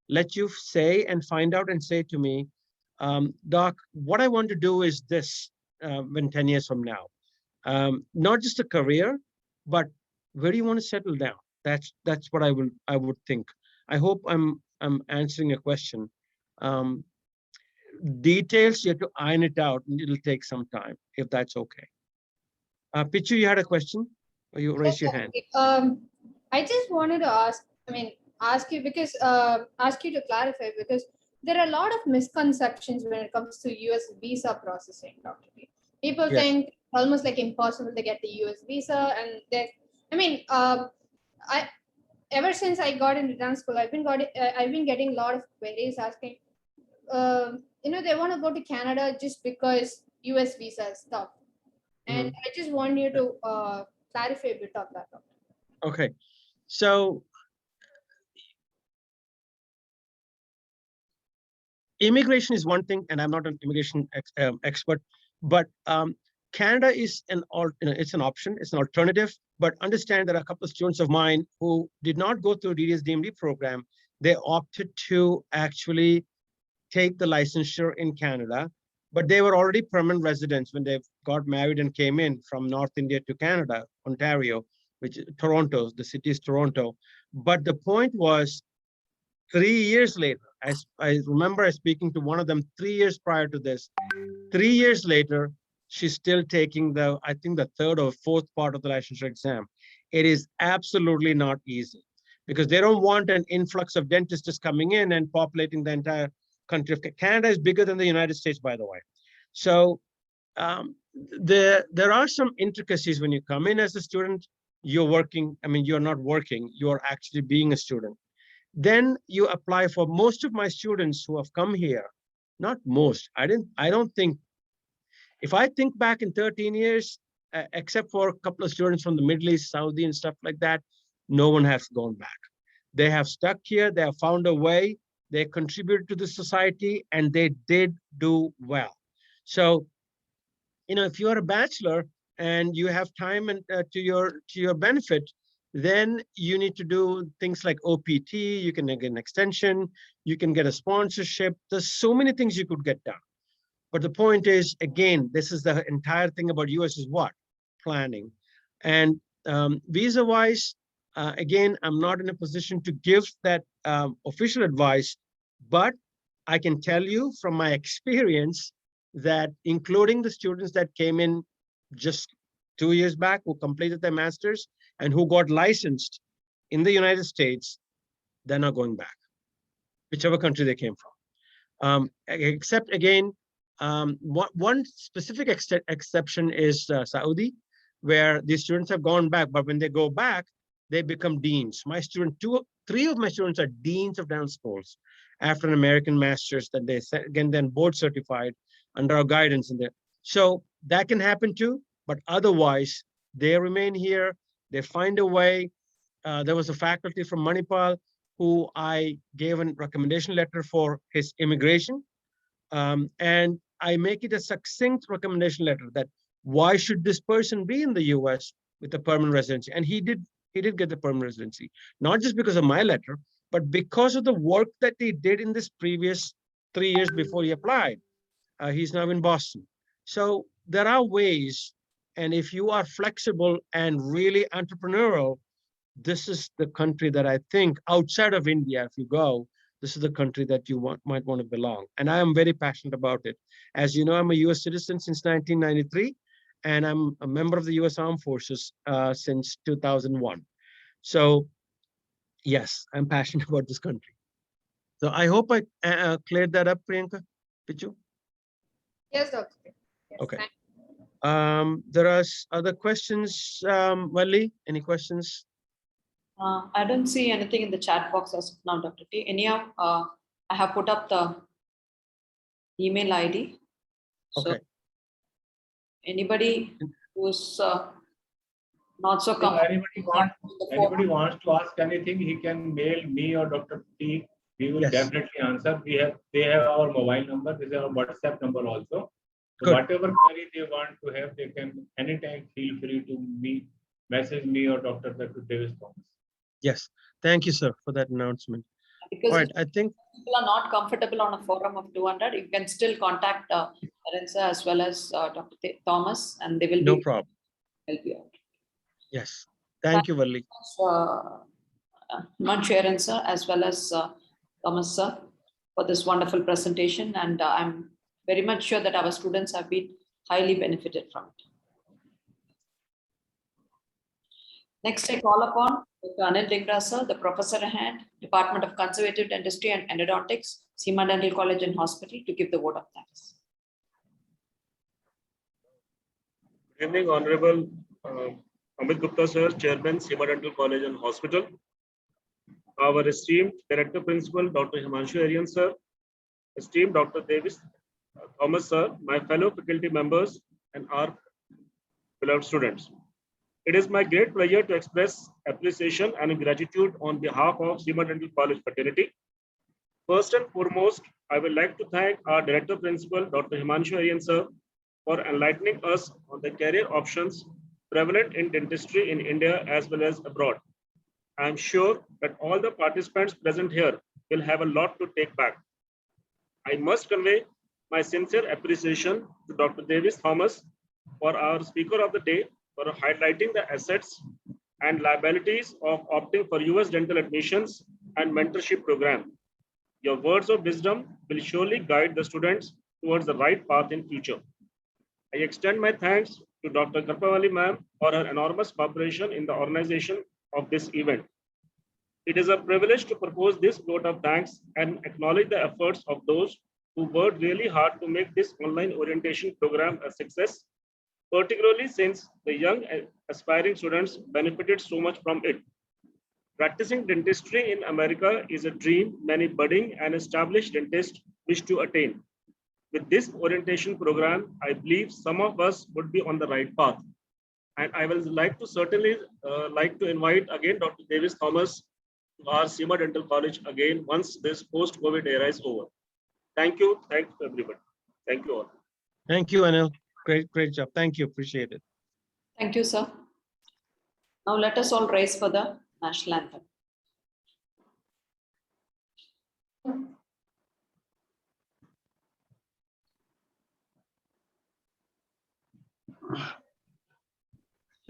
let you say and find out and say to me, Doc, what I want to do is this when 10 years from now. Not just a career, but where do you want to settle down? That's what I would think. I hope I'm answering a question. Details, you have to iron it out, and it'll take some time, if that's okay. Pichu, you had a question? Or you raise your hand? I just wanted to ask you because ask you to clarify, because there are a lot of misconceptions when it comes to US visa processing, Dr. B. People Yes. think almost like impossible to get the US visa, and I ever since I got into dental school, I've been getting a lot of queries asking, they want to go to Canada just because US visa is tough, and I just want you to clarify a bit of that. Okay, so immigration is one thing, and I'm not an immigration expert, but Canada is it's an option, it's an alternative. But understand there are a couple of students of mine who did not go through DDS DMD program. They opted to actually take the licensure in Canada, but they were already permanent residents when they got married and came in from North India to Canada, Ontario, which is Toronto, the city is Toronto. But the point was, 3 years later, I remember speaking to one of them 3 years prior to this. 3 years later, she's still taking I think the third or fourth part of the licensure exam. It is absolutely not easy because they don't want an influx of dentists coming in and populating the entire country. Canada is bigger than the United States, by the way. So there are some intricacies when you come in as a student. You're working, you're not working, you're actually being a student. Then you apply for most of my students who have come here. Not most, I don't think, if I think back in 13 years, except for a couple of students from the Middle East, Saudi and stuff like that, no one has gone back. They have stuck here, they have found a way, they contributed to the society, and they did do well. So, if you are a bachelor and you have time and to your benefit, then you need to do things like OPT, you can get an extension, you can get a sponsorship. There's so many things you could get done. But the point is, again, this is the entire thing about US is what? Planning. And visa-wise, again, I'm not in a position to give that official advice, but I can tell you from my experience that including the students that came in just 2 years back, who completed their master's and who got licensed in the United States, they're not going back, whichever country they came from. Except again, one specific exception is Saudi, where these students have gone back, but when they go back, they become deans. My student, 3 of my students are deans of dental schools after an American master's that they again then board certified under our guidance in there. So that can happen too, but otherwise they remain here, they find a way. There was a faculty from Manipal who I gave a recommendation letter for his immigration. And I make it a succinct recommendation letter that why should this person be in the US with a permanent residency? And he did get the permanent residency, not just because of my letter, but because of the work that he did in this previous 3 years before he applied. He's now in Boston. So there are ways, and if you are flexible and really entrepreneurial, this is the country that I think outside of India, if you go, this is the country that you might want to belong. And I am very passionate about it. As you know, I'm a US citizen since 1993, and I'm a member of the US Armed Forces since 2001. So yes, I'm passionate about this country. So I hope I cleared that up, Priyanka, Pichu. Yes, Dr. Yes, Okay. thank There are other questions, Wally, any questions? I don't see anything in the chat box as of now, Dr. T. Anyhow, I have put up the email ID. So Okay. anybody who's not so If comfortable. anybody wants to ask anything, he can mail me or Dr. T. We will Yes. definitely answer. They have our mobile number. This is our WhatsApp number also. So Good. whatever query they want to have, they can anytime feel free to message me or Dr. Davis Thomas. Yes. Thank you, sir, for that announcement. Because All right. I think people are not comfortable on a forum of 200, you can still contact Arenza as well as Dr. Thomas, and they will no be problem. help you out. Yes. Thank you, Wally. Manchu Arenza as well as Thomas sir for this wonderful presentation, and I'm very much sure that our students have been highly benefited from it. Next, I call upon Dr. Anil Dhingra sir, the Professor at Department of Conservative Dentistry and Endodontics, Seema Dental College and Hospital, to give the vote of thanks. Good evening, Honorable Amit Gupta sir, Chairman, Seema Dental College and Hospital. Our esteemed Director Principal, Dr. Himanshu Aryan sir, esteemed Dr. Davis Thomas sir, my fellow faculty members, and our beloved students. It is my great pleasure to express appreciation and gratitude on behalf of Seema Dental College fraternity. First and foremost, I would like to thank our Director Principal, Dr. Himanshu Aryan sir, for enlightening us on the career options prevalent in dentistry in India as well as abroad. I am sure that all the participants present here will have a lot to take back. I must convey my sincere appreciation to Dr. Davis Thomas for our speaker of the day for highlighting the assets and liabilities of opting for US dental admissions and mentorship program. Your words of wisdom will surely guide the students towards the right path in future. I extend my thanks to Dr. Karpawali ma'am for her enormous cooperation in the organization of this event. It is a privilege to propose this vote of thanks and acknowledge the efforts of those who worked really hard to make this online orientation program a success, particularly since the young aspiring students benefited so much from it. Practicing dentistry in America is a dream many budding and established dentists wish to attain. With this orientation program, I believe some of us would be on the right path. And I will like to certainly like to invite again Dr. Davis Thomas to our Seema Dental College again once this post-COVID era is over. Thank you. Thank you, everybody. Thank you all. Thank you, Anil. Great job. Thank you. Appreciate it. Thank you, sir. Now let us all rise for the national anthem.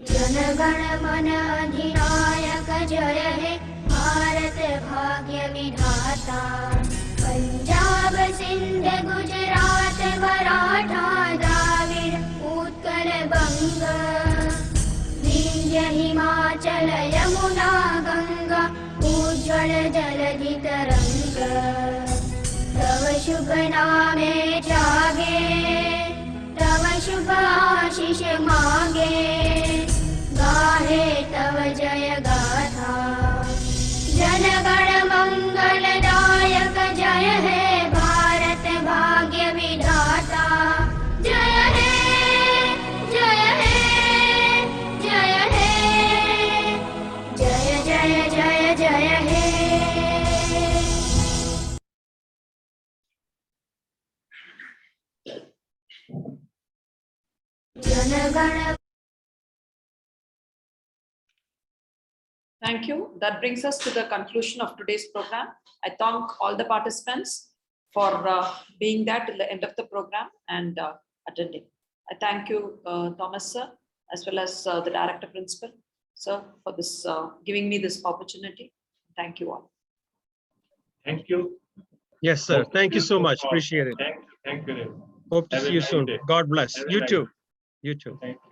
Jana Gana मन अधिनायक जय हे भारत भाग्य विधाता पंजाब सिंध गुजरात मराठा द्राविड़ उत्कल बंग विंध्य हिमाचल यमुना गंगा उज्ज्वल जलधि तरंग तव शुभ नामे जागे तव शुभ आशीष मांगे गाहे तव जय गाथा जन गण मंगलदायक जय हे भारत भाग्य विधाता जय हे जनगण Thank you. That brings us to the conclusion of today's program. I thank all the participants for being there till the end of the program and attending. I thank you, Thomas sir, as well as the director principal, sir, for this giving me this opportunity. Thank you all. Thank you. Yes, sir. Thank you so much. Appreciate it. Thank you. Hope to Have a see you nice soon. day. God bless. Have a You nice too. day. You too. Thank you.